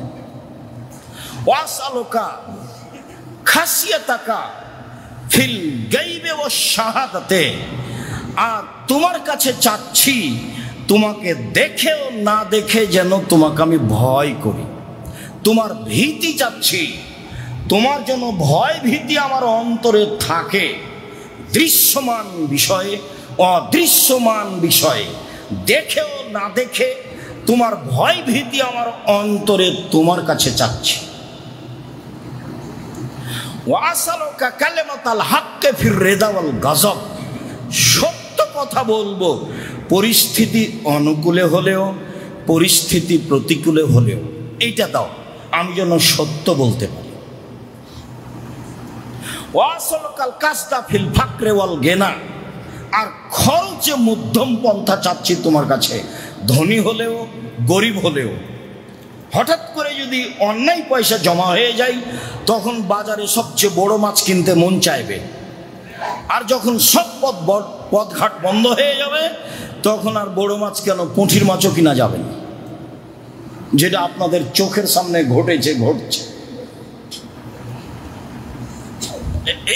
[SPEAKER 1] ওয়াসআলুকা খাসিয়াতাকা ফিল গায়বে ওয়াশ শাহাদাতে, আর তোমার কাছে চাচ্ছি তোমাকে দেখেও না দেখে যেন তোমাকে আমি ভয় করি। তোমার ভীতি চাচ্ছি, তোমার যেন ভয় ভীতি আমার অন্তরে থাকে, দৃশ্যমান বিষয়ে অদৃশ্যমান বিষয়ে, দেখেও না দেখে তোমার ভয় ভীতি আমার অন্তরে তোমার কাছে চাচ্ছি। ওয়াসালুকা কালিমাতাল হাক্কি ফির রিদা ওয়াল গজব, সত্য কথা বলবো পরিস্থিতি অনুকূলে হলেও পরিস্থিতি প্রতিকূলে হলেও, এইটা দাও আমি যেন সত্য বলতে পারি। ওয়াসালুকাল কাসদা ফিল ফাকরি ওয়াল গিনা, আর খরচে মধ্যম পন্থা চাচ্ছি তোমার কাছে, ধনী হলেও গরিব হলেও। হঠাৎ করে যদি অন্যায় পয়সা জমা হয়ে যায় তখন বাজারে সবচেয়ে বড় মাছ কিনতে মন চাইবে, আর যখন সব পথঘাট বন্ধ হয়ে যাবে তখন আর বড় মাছ কেন, পুঁটির মাছও কিনা যাবে না। যেটা আপনাদের চোখের সামনে ঘটছে।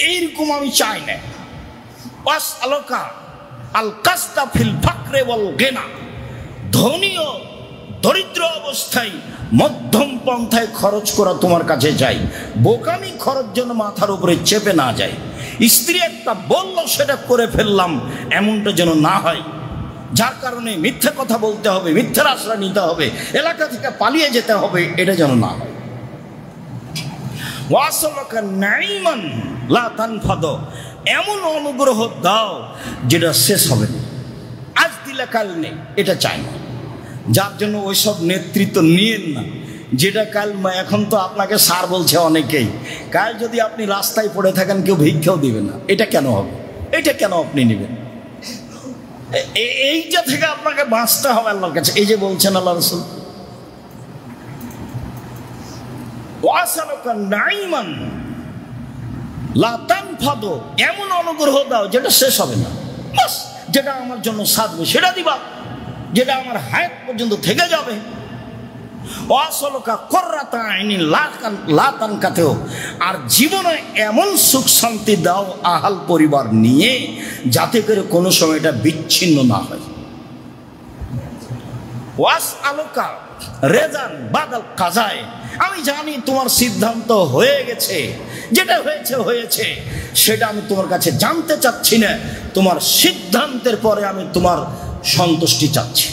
[SPEAKER 1] এইরকম আমি চাই না। ওয়াসআলুকা আল কাসদা ফিল ফাকরি ওয়াল গিনা, ধনীও দরিদ্র অবস্থায় মধ্যম পন্থায় খরচ করা তোমার কাছে চাই। বোকামি খরচ যেন মাথার উপরে চেপে না যায়। স্ত্রী একটা বলল সেটা করে ফেললাম এমনটা যেন না হয়, যার কারণে মিথ্যা কথা বলতে হবে, মিথ্যার আশ্রয় নিতে হবে, এলাকা থেকে পালিয়ে যেতে হবে, এটা যেন না হয়। ওয়াসআলুকা নাঈমান লা তানফাদ, এমন অনুগ্রহ দাও যেটা শেষ হবে না, আজ দিলে কাল নেই, এটা চাই না। যার জন্য ওইসব নেতৃত্ব নিয়েন না, যেটা কাল এখন তো আপনাকে স্যার বলছে অনেকেই, কাল যদি আপনি রাস্তায় পড়ে থাকেন কেউ ভিক্ষাও দিবে না, এটা কেন হবে? এটা কেন আপনি নেবেন? এইটা থেকে আপনাকে বাঁচতে হবে আল্লাহর কাছে। এই যে বলছেন আল্লাহ রাসূল, ওয়াসআলুকা নাঈমান লা তানফাদ, এমন অনুগ্রহ দাও যেটা শেষ হবে না, বাস যেটা আমার জন্য সাধবে সেটা দিবা, যেটা আমার হায়াত পর্যন্ত থেকে যাবে। ওয়াসআলুকা কুররাতা আইনিন লা তানকাতেও, আর জীবনে এমন সুখ শান্তি দাও আহাল পরিবার নিয়ে যাতে করে কোনো সময় এটা বিচ্ছিন্ন না হয়। ওয়াসআলুকা রেজান বাদাল কাজায়, আমি জানি তোমার সিদ্ধান্ত হয়ে গেছে, যেটা হয়েছে সেটা আমি তোমার কাছে জানতে চাচ্ছি না। তোমার সিদ্ধান্তের পরে আমি তোমার সন্তুষ্টি চাচ্ছি।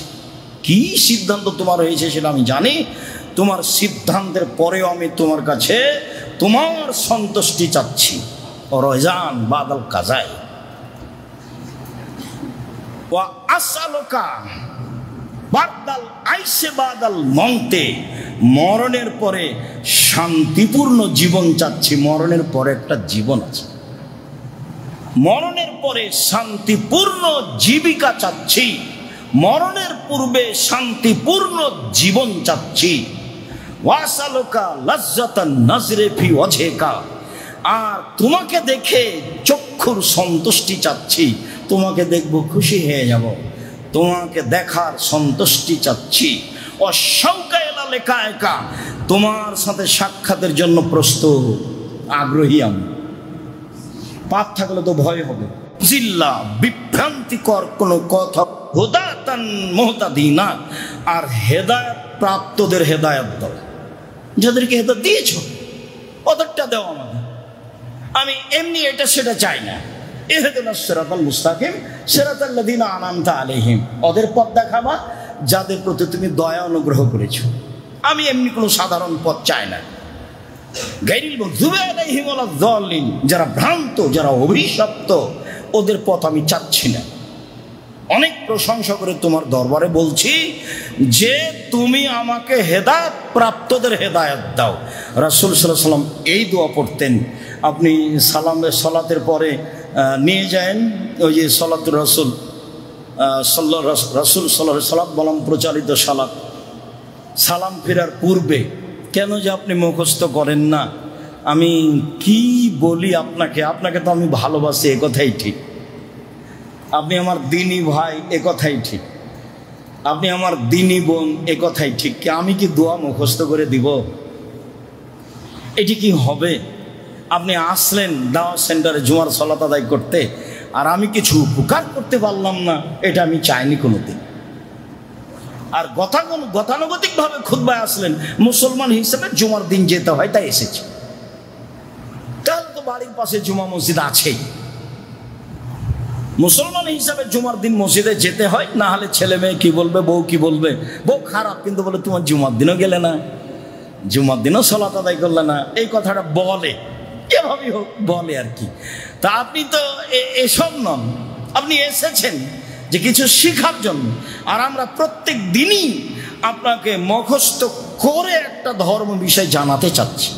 [SPEAKER 1] কি সিদ্ধান্ত তোমার হয়েছে সেটা আমি জানি, তোমার সিদ্ধান্তের পরেও আমি তোমার কাছে তোমার সন্তুষ্টি চাচ্ছি। রজান বাদাল কাজায়। ওয়া আসআলুকা বাদাল আইসে বাদাল মৌতে, মরণের পরে শান্তিপূর্ণ জীবন চাচ্ছি। মরণের পরে একটা জীবন আছে, মরণের পরে শান্তিপূর্ণ জীবিকা চাচ্ছি, মরণের পূর্বে শান্তিপূর্ণ জীবন চাচ্ছি। ওয়াসআলুকা লাজ্জাতান নাজরে ফি ওয়াজহিকা, আর তোমাকে দেখে চক্ষুর সন্তুষ্টি চাচ্ছি। তোমাকে দেখব খুশি হয়ে যাব, তোমাকে দেখার সন্তুষ্টি চাচ্ছি। অশৌকা ইলা লিকায়কা, তোমার সাথে সাক্ষাতের জন্য প্রস্তুত, আগ্রহী আমি। পাপ থাকলে তো ভয় হবে। জিল্লা বিভ্রান্তিকর কোনো কথা, হুদাতান মুহতাদিনা, আর হেদায়েত প্রাপ্তদের হেদায়েত দাও। যাদেরকে হেদায়েত দিয়েছ ওদেরটা দাও আমাকে। আমি এমনি এটা সেটা চাই না। ইহদিনাস সিরাতাল মুস্তাকিম সিরাতাল্লাযিনা আনআমতা আলাইহিম, ওদের পথ দেখাবা যাদের প্রতি তুমি দয়া অনুগ্রহ করেছো। আমি এমনি কোনো সাধারণ পথ চাই না। গায়রিল মাগযুবি আলাইহিম ওয়ালাদ যাল্লিন, যারা ভ্রান্ত, যারা অভিশপ্ত, ওদের পথ আমি চাচ্ছি না। অনেক প্রশংসা করে তোমার দরবারে বলছি যে তুমি আমাকে হেদায়েত প্রাপ্তদের হেদায়েত দাও। রাসূল সাল্লাল্লাহু আলাইহি ওয়াসাল্লাম এই দোয়া পড়তেন। আপনি সালাতের পরে নিয়ে যান ওই যে সালাতুর রাসূল রাসূল সাল্লাল্লাহু সালাত বলাম প্রচারিত সালাত, সালাম ফেরার পূর্বে কেন যে আপনি মুখস্থ করেন না? আমি কি বলি আপনাকে, আপনাকে তো আমি ভালোবাসি এ কথাই ঠিক, আপনি আমার দিনী ভাই এ কথাই ঠিক, আপনি আমার দিনী বোন এ কথাই ঠিক, কি আমি কি দোয়া মুখস্থ করে দিব? এটি কি হবে? আপনি আসলেন দাওয়াত সেন্টারে জুমার সালাত আদায় করতে, আর আমি কিছু উপকার করতে পারলাম না, এটা আমি চাইনি কোনোদিন। আর গতানুগতিকভাবে খুতবায় আসলেন, মুসলমান হিসেবে জুমার দিন যেতে হয় তাই এসেছে। তাহলে তো বাড়ির পাশে জুমা মসজিদ আছেই, মুসলমান হিসাবে জুমার দিন মসজিদে যেতে হয়, না হলে ছেলে মেয়ে কি বলবে, বউ কি বলবে, বউ খারাপ কিন্তু বলে তোমার জুমার দিনও গেলে না, জুমার দিনও সালাত আদায় করলে না, এই কথাটা বলে, এভাবেই হোক বলে আর কি। তা আপনি তো এসব নন, আপনি এসেছেন যে কিছু শিখার জন্য, আর আমরা প্রত্যেক দিনই আপনাকে মুখস্থ করে একটা ধর্ম বিষয় জানাতে চাচ্ছি।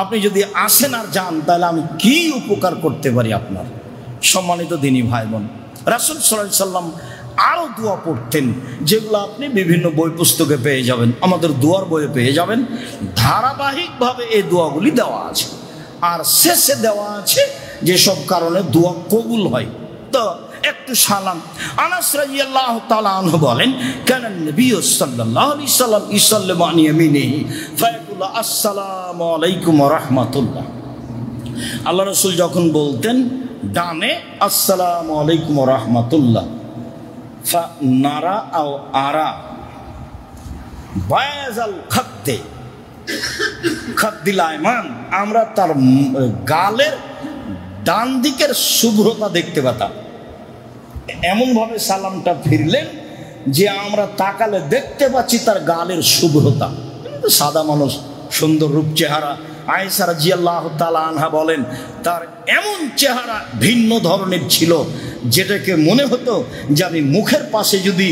[SPEAKER 1] আপনি যদি আসেন আর যান, তাহলে আমি কি উপকার করতে পারি আপনার? সম্মানিত দিনী ভাই বোন, রাসূল সাল্লাল্লাহু আলাইহি সাল্লাম আরও দোয়া পড়তেন, যেগুলো আপনি বিভিন্ন বই পুস্তকে পেয়ে যাবেন, আমাদের দোয়ার বইয়ে পেয়ে যাবেন। ধারাবাহিকভাবে এই দোয়াগুলি দেওয়া আছে, আর শেষে দেওয়া আছে যেসব কারণে দোয়া কবুল হয়। তো একটু সালাম। আনাস রাদিয়াল্লাহু তাআলা আনহু বলেন, কানা নবী সাল্লাল্লাহু আলাইহি সাল্লাম ইসাল্লামু আন ইয়ামিনিহি ফায়াকুলু আসসালামু আলাইকুম ওয়া রাহমাতুল্লাহ। আল্লাহ রাসূল যখন বলতেন ডানে আসসালামু আলাইকুম ওয়া রাহমাতুল্লাহ, ফা নারা আও আরা বায়াজাল খাদ্দে খাদ্দিল আয়মান, আমরা তার গালের ডান দিকের শুভ্রতা দেখতে পেতাম। এমনভাবে সালামটা ফিরলেন যে আমরা তাকালে দেখতে পাচ্ছি তার গালের শুভ্রতা। সাদা মানুষ, সুন্দর রূপ চেহারা। আয়েশা রাদিয়াল্লাহু তাআলা আনহা বলেন, তার এমন চেহারা ভিন্ন ধরনের ছিল, যেটাকে মনে হতো যে আমি মুখের পাশে যদি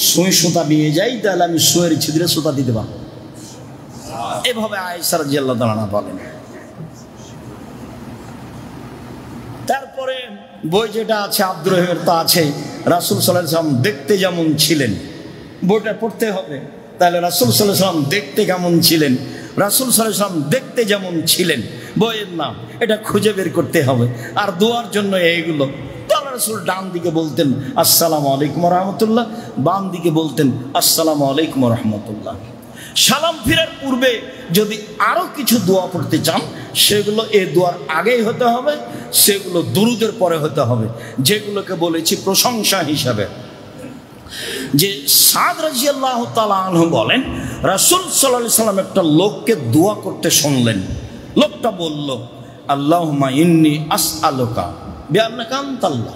[SPEAKER 1] সুই সুতা নিয়ে যাই, তাহলে আমি সুয়ের ছিদ্রে সুতা দিতে পারবো। এভাবে আয়েশা রাদিয়াল্লাহু তাআলা আনহা বলেন। তারপরে বই যেটা আছে আব্দুর রহিমের, তা আছে রাসূল সাল্লাল্লাহু আলাইহি ওয়াসাল্লাম দেখতে যেমন ছিলেন, বইটা পড়তে হবে। তাহলে রাসূল সাল্লাল্লাহু আলাইহি ওয়াসাল্লাম দেখতে কেমন ছিলেন, রাসূল সাল্লাল্লাহু আলাইহি ওয়াসাল্লাম দেখতে যেমন ছিলেন, বইয়ের নাম এটা খুঁজে বের করতে হবে। আর দোয়ার জন্য এইগুলো। তাহলে রাসূল ডান দিকে বলতেন আসসালামু আলাইকুম ওয়া রাহমাতুল্লাহ, বাম দিকে বলতেন আসসালামু আলাইকুম ওয়া রাহমাতুল্লাহ। সালাম ফিরার পূর্বে যদি আরো কিছু দোয়া পড়তে চান, সেগুলো এই দোয়ার আগেই হতে হবে, সেগুলো দুরুদের পরে হতে হবে, যেগুলোকে বলেছি প্রশংসা হিসাবে। যে সাদ রাদিয়াল্লাহু তাআলা আনহু বলেন, রাসূল সাল্লাল্লাহু আলাইহি সাল্লাম একটা লোককে দোয়া করতে শুনলেন। লোকটা বলল, আল্লাহুম্মা ইন্নী আসআলুকা বিআন্নাকা আনতাল্লাহ,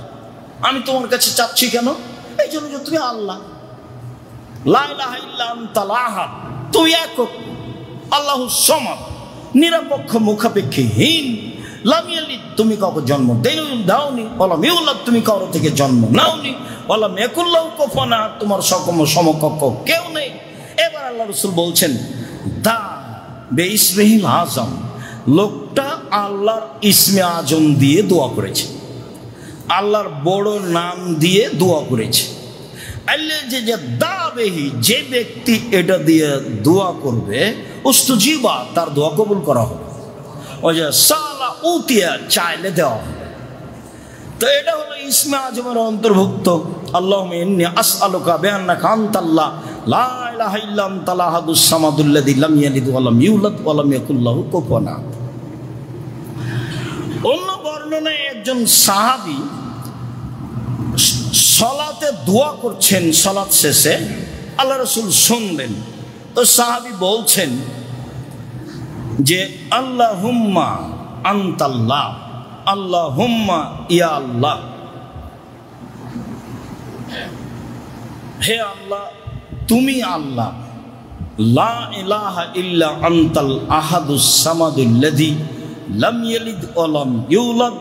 [SPEAKER 1] আমি তোমার কাছে চাচ্ছি কেন? এই জন্য যে তুমি আল্লাহ, লা ইলাহা ইল্লা আনতাল আহাদ, তুই একক, আল্লাহুস সামাদ, নিরপেক্ষ মুখাপেক্ষীহীন, লাম ইয়ালিদ, তুমি কাউকে জন্ম দাওনি, ওয়ালাম ইউলাদ, তুমি কারো থেকে জন্ম নাওনি, ওয়ালাম ইয়াকুল লাহু কুফুয়ান আহাদ, তোমার সমকক্ষ কেউ নেই। এবার আল্লাহ রাসূল বলছেন, দা বিইসমিহিল আযম, লোকটা আল্লাহর ইসমে আজম দিয়ে দোয়া করেছে, আল্লাহর বড় নাম দিয়ে দোয়া করেছে। আল্লাহ যে দাবেহি, যে ব্যক্তি এটা দিয়ে দোয়া করবে, উস্তুজিবা, তার দোয়া কবুল করা হবে। ওই যে সালা উতিয়া, চাইলে দেওয়া হবে। তো এটা হলো ইসমে আজমের অন্তর্ভুক্ত। আল্লাহুম্মা ইন্নী আসআলুকা বিআন্নাকা আনতাল্লাহ লা ইলাহা ইল্লা আনতাল আহাদুস সামাদুল্লাযী লাম ইয়ালিদ ওয়া লাম ইউলাদ ওয়া লাম ইয়াকুল লাহু কুফুয়ান আহাদ। অন্য বর্ণনায় একজন সাহাবী সালাতে দোয়া করছেন, সালাত শেষে আল্লাহ রাসূল শুনলেন। তো সাহাবী বলছেন যে আল্লাহুম্মা আনতাল্লাহ, আল্লাহুম্মা ইয়া আল্লাহ, হে আল্লাহ তুমি আল্লাহ, লা ইলাহা ইল্লা আনতাল আহাদুস সামাদুল্লাযী লাম ইয়ালিদ ওয়া লাম ইউলাদ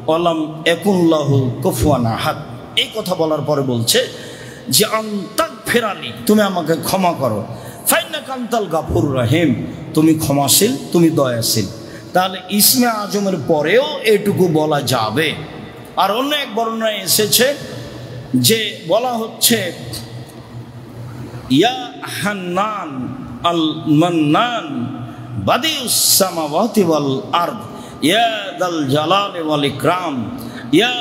[SPEAKER 1] ওয়া লাম ইয়াকুল লাহু কুফুয়ান আহাদ। এই কথা বলার পরে বলছে যে আনতাগফিরালি, তুমি আমাকে ক্ষমা করো, ফাইন্নাকা আনতাল গাফুরুর রহিম, তুমি ক্ষমাশীল, তুমি দয়াশীল। তাহলে ইসমে আজমের পরেও এটুকু বলা যাবে আর অন্য এক বর্ণনায় এসেছে যে বলা হচ্ছে ইয়া হান্নান আল মান্নান বাদিউস সামাওয়াতি ওয়াল আরদ ইয়া দাল জালালি ওয়াল ইকরাম ইয়া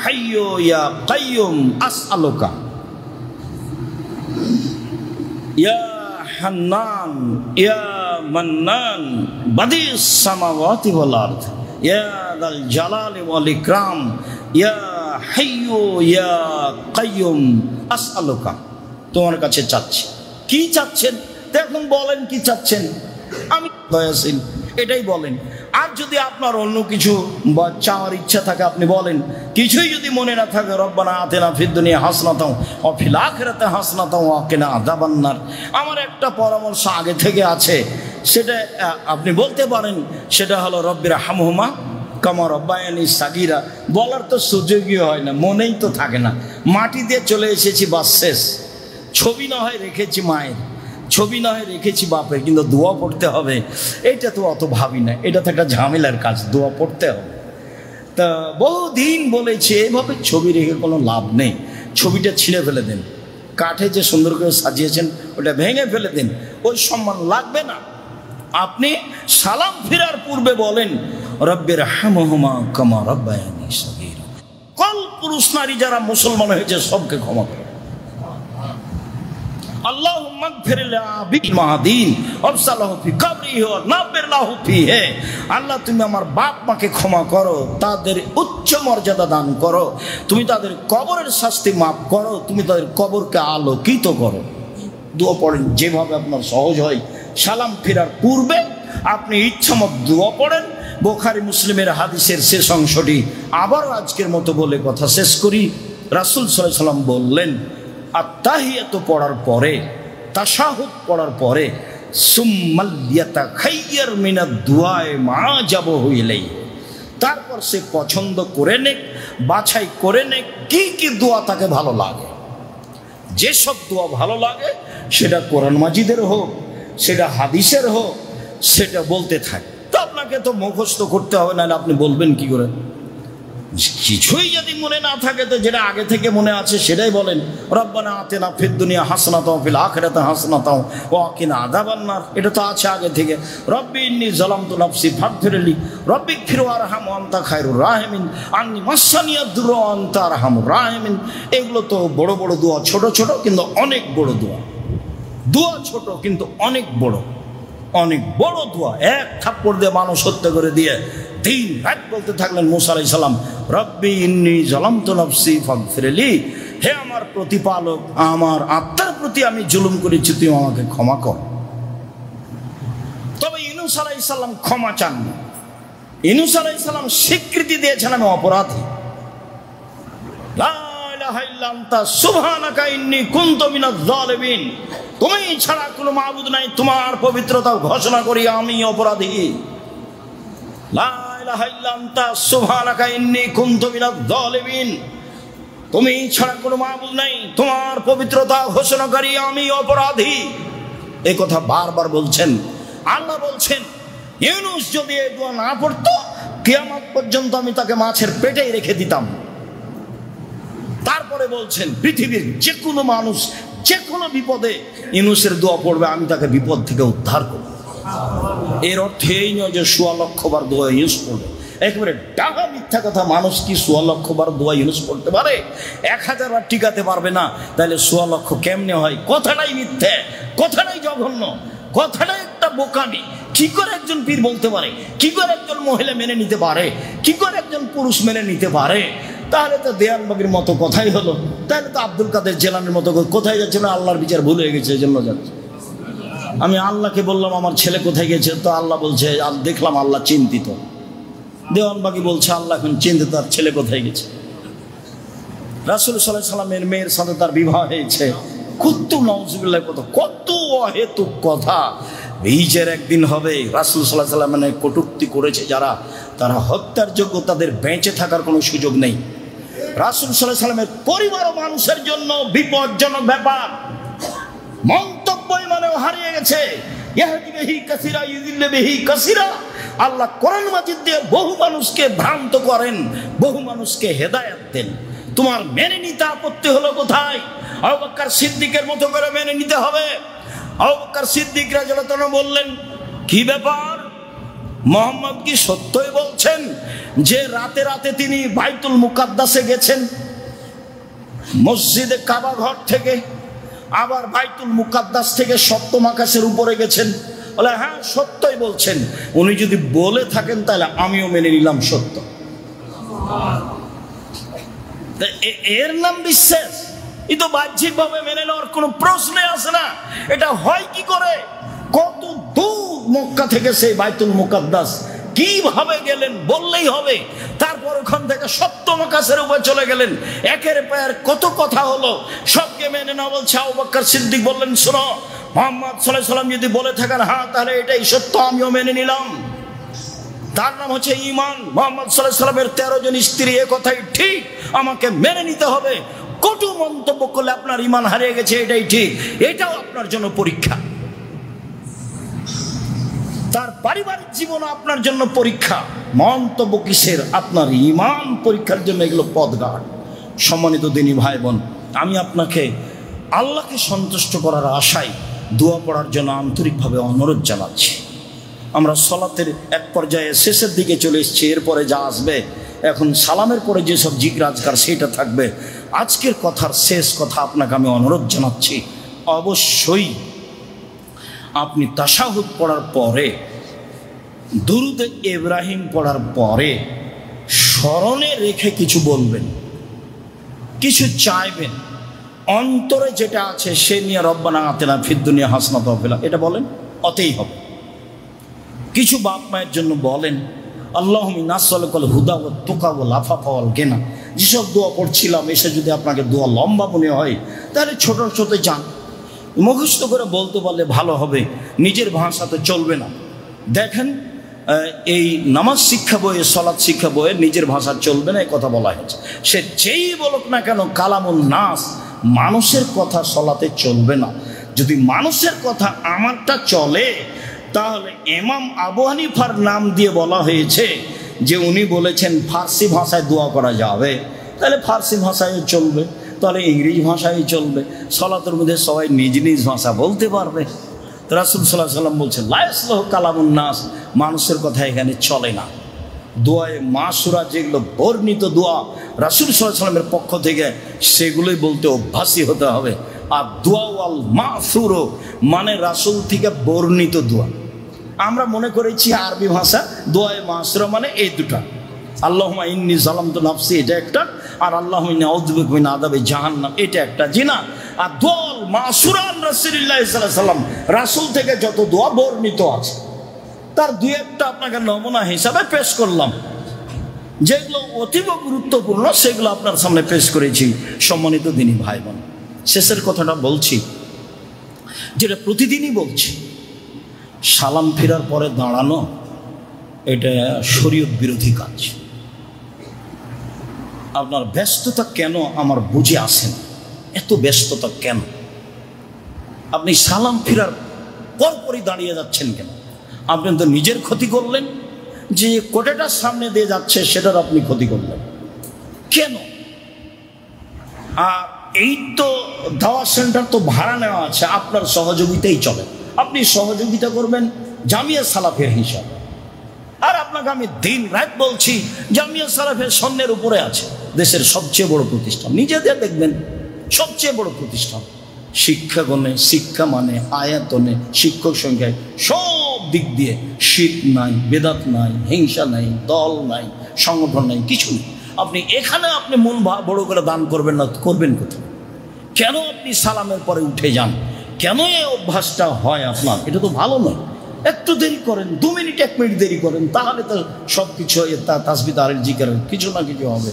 [SPEAKER 1] হাইয়ু ইয়া কাইয়ুম আসআলুকা। ইয়া হান্নান ইয়া মান্নান বাদিউস সামাওয়াতি ওয়াল আরদ ইয়া দাল জালালি ওয়াল ইকরাম ইয়া হাইয়ু ইয়া কাইয়ুম আসআলুকা। তোমার কাছে চাচ্ছি। কি চাচ্ছেন দেখুন, বলেন কি চাচ্ছেন। আমি দয়াশীল, এটাই বলেন। আর যদি আপনার অন্য কিছু চাওয়ার ইচ্ছা থাকে আপনি বলেন। কিছুই যদি মনে না থাকে, রব্বানা আতিনা ফিদ দুনিয়া হাসনাতাও ওয়া ফিল আখিরাতি হাসনাতাও ওয়া কিনা আযাবান নার। আমার একটা পরামর্শ আগে থেকে আছে, সেটা আপনি বলতে পারেন। সেটা হলো রব্বির হামহুমা কামা রব্বায়ানি সাগীরা। বলার তো সুযোগই হয় না, মনেই তো থাকে না। মাটি দিয়ে চলে এসেছি, বাস শেষ। ছবি না হয় রেখেছি মায়ের, ছবি না হয় রেখেছি বাপের, কিন্তু দোয়া পড়তে হবে এটা তো অত ভাবি না। এটা তো একটা ঝামেলার কাজ, দোয়া পড়তে হবে। তা বহুদিন বলেছে এভাবে ছবি রেখে কোনো লাভ নেই। ছবিটা ছিঁড়ে ফেলে দেন, কাঠে যে সুন্দর করে সাজিয়েছেন ওটা ভেঙে ফেলে দেন, ওই সম্মান লাগবে না। আপনি সালাম ফেরার পূর্বে বলেন রব্বির হামহুমা কামা রব্বায়ানি সাগীরা। কল পুরুষ নারী যারা মুসলমান হয়েছে সবকে ক্ষমা করে। আল্লাহুম্মা গফির লিআবিল মাহাদিন ওয়াবসালাহু ফি কবরিহি ওয়া নাব্বির লাহু ফিহি। আল্লাহ তুমি আমার বাপ মাকে ক্ষমা করো, তাদের উচ্চ মর্যাদা দান করো, তুমি তাদের কবরের শাস্তি মাফ করো, তুমি তাদের কবরকে আলোকিত করো। দোয়া পড়েন যেভাবে আপনার সহজ হয়। সালাম ফেরার পূর্বে আপনি ইচ্ছামত দোয়া পড়েন। বুখারী মুসলিমের হাদিসের শেষ অংশটি আবারও আজকের মতো বলে কথা শেষ করি। রাসূল সাল্লাল্লাহু আলাইহি ওয়াসাল্লাম বললেন, আত্তাহিয়াত পড়ার পরে, তাশাহুদ পড়ার পরে সুম্মাল ইয়াতাখাইয়ার মিনাদ দুআয়ে মা জাবাহু ইলাইহি। তারপর সে পছন্দ করে নেক, বাছাই করে নেক কি কি দোয়া তাকে ভালো লাগে। যেসব দোয়া ভালো লাগে সেটা কোরআন মাজিদের হোক, সেটা হাদিসের হোক, সেটা বলতে থাকে। তো আপনাকে তো মুখস্থ করতে হবে, না আপনি বলবেন কি করে। কিছুই যদি মনে না থাকে তো যেটা আগে থেকে মনে আছে সেটাই বলেন। রব্বানা আতিনা ফিদ দুনিয়া হাসানাতাও ওয়া ফিল আখিরাতি হাসানাতাও ওয়া কিনা আযাবান নার। এটা তো আছে আগে থেকে। রব্বি ইন্নী যালামতু নাফসি ফাগফিরলি রব্বিগফির ওয়ারহাম ওয়া আনতা খায়রুর রাহিমিন আন্নী মাসসানিয়াদ দুররু ওয়া আনতা আরহামুর রাহিমিন। এগুলো তো বড় বড় দোয়া, ছোট ছোট কিন্তু অনেক বড় দোয়া। দোয়া ছোট কিন্তু অনেক বড়, অনেক বড় দোয়া। এক থাপ্পড় দিয়ে মানুষ হত্যা করে দিয়ে দিন রাত বলতে থাকলেন মুসা আলাইহিস সালাম, রব্বি ইন্নী যালামতু নাফসি ফাগফিরলি। হে আমার প্রতিপালক, আমার আত্মার প্রতি আমি জুলুম করেছি, তুই আমাকে ক্ষমা কর। তবে ইউনূস আলাইহিস সালাম ক্ষমা চাননি। ইউনূস আলাইহিস সালাম স্বীকৃতি দিয়েছেন আমি অপরাধী। লা ইলাহা ইল্লা আনতা সুবহানাকা ইন্নী কুনতু মিনাজ জালিমিন। তুমি ছাড়া কোনো মাবুদ নাই, তোমার পবিত্রতা ঘোষণা করি আমি অপরাধী। লা ইলাহা ইল্লা আনতা সুবহানাকা ইন্নী কুনতু মিনাজ জালিমিন। তুমি ছাড়া কোনো মাবুদ নাই, তোমার পবিত্রতা ঘোষণাকারী আমি অপরাধী। এই কথা বারবার বলছেন। আল্লাহ বলছেন ইউনূস যদি এই দোয়া না পড়তো কিয়ামত পর্যন্ত আমি তাকে মাছের পেটেই রেখে দিতাম। তারপরে বলছেন পৃথিবীর যে কোনো মানুষ যে কোনো বিপদে ইউনূসের দোয়া পড়বে, আমি তাকে বিপদ থেকে উদ্ধার করব। এর অর্থ এই নয় যে ১৬ লক্ষবার দোয়া ইউজ করবে। একেবারে ডাহা মিথ্যা কথা। মানুষ কি ১৬ লক্ষবার দোয়া ইউজ করতে পারে? ১০০০ বার টিকাতে পারবে না, তাহলে ১৬ লক্ষ কেমনে হয়? কথাটাই মিথ্যে, কথাটাই জঘন্য, কথাটাই একটা বোকামি। কি করে একজন পীর বলতে পারে? কি করে একজন মহিলা মেনে নিতে পারে? কি করে একজন পুরুষ মেনে নিতে পারে? তাহলে তো দেয়ানবাগির মতো কথাই হলো। তাহলে তো আব্দুল কাদের জেলানের মতো কোথায় যাচ্ছে না, আল্লাহর বিচার ভুল হয়ে গেছে, এই জন্য যাচ্ছে। আমি আল্লাহকে বললাম আমার ছেলে কোথায় গেছে, তো আল্লাহ বলছে দেখলাম আল্লাহ চিন্তিত। দেওয়ানবাগি বলছে আল্লাহ এখন চিন্তিত, তার ছেলে কোথায় গেছে। রাসূল সাল্লাল্লাহু আলাইহি সাল্লামের মেয়ের সাথে তার বিবাহ হয়েছে। কত নাউজুবিল্লাহ, কত অহেতুক কথা। হিজের একদিন হবে। রাসূল সাল্লাল্লাহু আলাইহি সাল্লামের কটূক্তি করেছে যারা, তারা হত্যার যোগ্য, তাদের বেঁচে থাকার কোনো সুযোগ নেই। রাসূল সাল্লাল্লাহু আলাইহি সাল্লামের পরিবার ও মানুষের জন্য বিপজ্জনক ব্যাপার। মন্তব্য মানেও হারিয়ে গেছে। ইয়াহদি বিহি কাসীরা ইউযিল্লু বিহি কাসীরা আল্লাহ কোরআন মাজিদ দিয়ে বহু মানুষকে ভ্রান্ত করেন, বহু মানুষকে হেদায়েত দেন। তোমার মেনে নিতে আপত্তি হলো কোথায়? আবু বকর সিদ্দিকের মতো করে মেনে নিতে হবে। আবু বকর সিদ্দিক রাদিয়াল্লাহু তাআলা বললেন, কি ব্যাপার, মোহাম্মদ কি সত্যই বলছেন যে রাতে রাতে তিনি বাইতুল মুকাদ্দাসে গেছেন, মসজিদে কাবা ঘর থেকে আবার বাইতুল মুকাদ্দাস থেকে সপ্তম আকাশের উপরে গেছেন? বলে হ্যাঁ সত্যই বলছেন। উনি যদি বলে থাকেন তাহলে আমিও মেনে নিলাম সত্য। এর নাম বিশ্বাস? এই তো বাহ্যিকভাবে মেনে নেওয়ার কোনো প্রশ্নই আসে না। এটা হয় কি করে? কত দূর মক্কা থেকে সেই বাইতুল মুকাদ্দাস কিভাবে গেলেন বললেই হবে। তারপর ওখান থেকে সপ্তম আকাশের উপরে চলে গেলেন, একের পর কত কথা হলো, সবকে মেনে না বলছে। আবু বকর সিদ্দিক বললেন, শোনো, মুহাম্মদ সাল্লাল্লাহু আলাইহি সাল্লাম যদি বলে থাকেন হ্যাঁ তাহলে এটাই সত্য, আমিও মেনে নিলাম। তার নাম হচ্ছে ঈমান। মুহাম্মদ সাল্লাল্লাহু আলাইহি সাল্লামের 13 জন স্ত্রী, এ কথাই ঠিক, আমাকে মেনে নিতে হবে। কটু মন্তব্য করলে আপনার ঈমান হারিয়ে গেছে, এটাই ঠিক, এটাও আপনার জন্য পরীক্ষা। তার পারিবারিক জীবন আপনার জন্য পরীক্ষা। মন্তব্য কিসের? আপনার ঈমান পরীক্ষার জন্য এগুলো পথঘাট। সম্মানিত দিনী ভাই বোন, আমি আপনাকে আল্লাহকে সন্তুষ্ট করার আশায় দোয়া পড়ার জন্য আন্তরিকভাবে অনুরোধ জানাচ্ছি। আমরা সলাতের এক পর্যায়ে শেষের দিকে চলে এসেছি। এরপরে যা আসবে, এখন সালামের পরে যেসব জিকির আজকার সেটা থাকবে। আজকের কথার শেষ কথা আপনাকে আমি অনুরোধ জানাচ্ছি, অবশ্যই আপনি তাশাহুদ পড়ার পরে, দুরুদে ইব্রাহিম পড়ার পরে স্মরণে রেখে কিছু বলবেন, কিছু চাইবেন, অন্তরে যেটা আছে সে নিয়ে রব্বানা আতিনা ফিদ দুনিয়া হাসানাতাও ওয়া ফিল আখিরাতি, এটা বলেন, অতেই হবে। কিছু বাপ মায়ের জন্য বলেন, আল্লাহুম্মা নাসআলুকাল হুদা ওয়াত তুকা ওয়াল আফাফা ওয়াল গিনা। যেসব দোয়া পড়ছিলাম, এসে যদি আপনাকে দোয়া লম্বা মনে হয় তাহলে ছোট ছোট যান, মুখস্থ করে বলতে পারলে ভালো হবে, নিজের ভাষাতে চলবে না। দেখেন, এই নামাজ শিক্ষা বইয়ে, সলাৎ শিক্ষা বইয়ে নিজের ভাষা চলবে না, এই কথা বলা হয়েছে। সে যেই বলুক না কেন, কালামুন নাস, মানুষের কথা সলাতে চলবে না। যদি মানুষের কথা আমারটা চলে, তাহলে ইমাম আবু হানিফার নাম দিয়ে বলা হয়েছে যে উনি বলেছেন ফার্সি ভাষায় দোয়া করা যাবে, তাহলে ফার্সি ভাষায় চলবে, তাহলে ইংরেজি ভাষায় চলবে। সলাতের মধ্যে সবাই নিজ নিজ ভাষা বলতে পারবে। রাসূল সাল্লাল্লাহু আলাইহি ওয়াসাল্লাম বলছেন, লা ইয়াসলুহু কালামুন নাস, মানুষের কথা এখানে চলে না। দোয়ায়ে মাসুরা, যেগুলো বর্ণিত দোয়া রাসূল সাল্লাল্লাহু আলাইহি ওয়াসাল্লামের পক্ষ থেকে, সেগুলোই বলতে অভ্যাসী হতে হবে। আর দোয়া ওয়াল মাসুর মানে রাসূল থেকে বর্ণিত দোয়া। আমরা মনে করেছি আরবি ভাষা দোয়ায়ে মাসুরা মানে এই দুটা, আল্লাহুম্মা ইন্নী যালামতু নাফসি এটা একটা, আর আল্লাহুম্মা ইন্নী আউযু বিকা মিন আযাবি জাহান্নাম এটা একটা। জি না, আর দোয়াল মাসুরান রাসূলুল্লাহ সাল্লাল্লাহু আলাইহি ওয়াসাল্লাম, রাসূল থেকে যত দোয়া বর্ণিত আছে তার দুই একটা আপনাকে নমুনা হিসাবে পেশ করলাম। যেগুলো অতীব গুরুত্বপূর্ণ সেগুলো আপনার সামনে পেশ করেছি। সম্মানিত দিনী ভাই বোন, শেষের কথাটা বলছি, যেটা প্রতিদিনই বলছি, সালাম ফেরার পরে দাঁড়ানো এটা শরীয়ত বিরোধী কাজ। আপনার ব্যস্ততা কেন আমার বুঝে আসে না, এত ব্যস্ততা কেন? আপনি সালাম ফেরার পরপরই দাঁড়িয়ে যাচ্ছেন কেন? আপনি তো নিজের ক্ষতি করলেন, যে কোটাটার সামনে দিয়ে যাচ্ছে সেটার আপনি ক্ষতি করলেন কেন? আর এই তো দাওয়া সেন্টার তো ভাড়া নেওয়া আছে, আপনার সহযোগিতাই চলে, আপনি সহযোগিতা করবেন জামিয়া সালাফের হিসাবে। আর আপনাকে আমি দিন রাত বলছি, জামিয়া সালাফের স্বর্ণের উপরে আছে, দেশের সবচেয়ে বড় প্রতিষ্ঠান। নিজেদের দেখবেন সবচেয়ে বড় প্রতিষ্ঠান, শিক্ষাগণে, শিক্ষা মানে, আয়াতনে, শিক্ষক সংখ্যায়, সব দিক দিয়ে শিরক নাই, বেদাত নাই, হিংসা নাই, দল নাই, সংগঠন নাই, কিছু নেই। আপনি এখানে আপনি মন বড় করে দান করবেন না, করবেন কোথায়? কেন আপনি সালামের পরে উঠে যান? কেন এই অভ্যাসটা হয় আপনার? এটা তো ভালো নয়। একটু দেরি করেন, 2 মিনিট 1 মিনিট দেরি করেন, তাহলে তো সব কিছু তাসবিহ তাহলিল জিকির কিছু না কিছু হবে।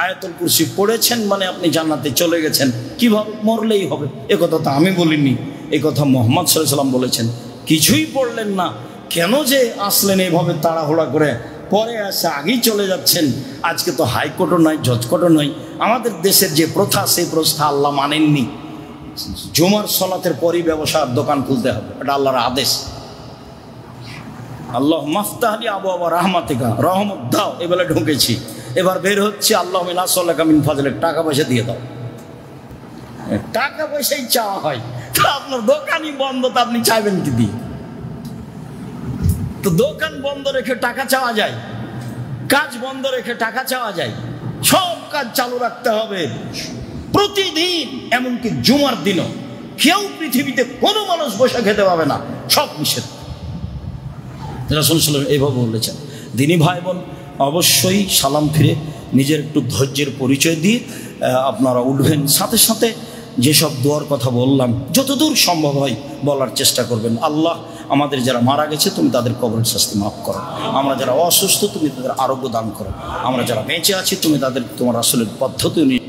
[SPEAKER 1] আয়াতুল কুরসি পড়েছেন মানে আপনি জান্নাতে চলে গেছেন। কিভাবে? মরলেই হবে। এ কথা তো আমি বলিনি, এ কথা মুহাম্মদ সাল্লাল্লাহু আলাইহি ওয়াসাল্লাম বলেছেন। কিছুই পড়লেন না, কেন যে আসলেন এইভাবে তাড়াহুড়া করে, পরে আসে আগেই চলে যাচ্ছেন? আজকে তো হাইকোর্টও নয়, জজ কোর্টও নয়, আমাদের দেশের যে প্রথা সেই প্রথা আল্লাহ মানেননি। জুমার সলাতের পরই ব্যবসার দোকান খুলতে হবে, এটা আল্লাহর আদেশ। আল্লাহ মাফতাহলি আবু আবা রাহমাতিকা, রহমত দাও, এবেলা ঢুকেছি, এবার বের হচ্ছে আল্লাহ মিনাসল্লাহ মিন ফাজলে, টাকা পয়সা দিয়ে দাও। টাকা পয়সাই চাওয়া হয়, তো আপনার দোকানই বন্ধ, তো আপনি চাইবেন কি দিয়ে? তো দোকান বন্ধ রেখে টাকা চাওয়া যায়? কাজ বন্ধ রেখে টাকা চাওয়া যায়? সব কাজ চালু রাখতে হবে প্রতিদিন, এমনকি জুমার দিনও। কেউ পৃথিবীতে কোনো মানুষ বসে খেতে পাবে না, সব নিষেধ। রাসূল সাল্লাল্লাহু আলাইহি ওয়াসাল্লাম এইভাবে বলেছেন। দিনী ভাই বোন, অবশ্যই সালাম ফিরে নিজের একটু ধৈর্যের পরিচয় দিয়ে আপনারা উঠবেন। সাথে সাথে যেসব দোয়ার কথা বললাম যতদূর সম্ভব হয় বলার চেষ্টা করবেন। আল্লাহ আমাদের যারা মারা গেছে তুমি তাদের কবরের শাস্তি মাফ করো, আমরা যারা অসুস্থ তুমি তাদের আরোগ্য দান করো, আমরা যারা বেঁচে আছি তুমি তাদের তোমার রাসূলের পদ্ধতি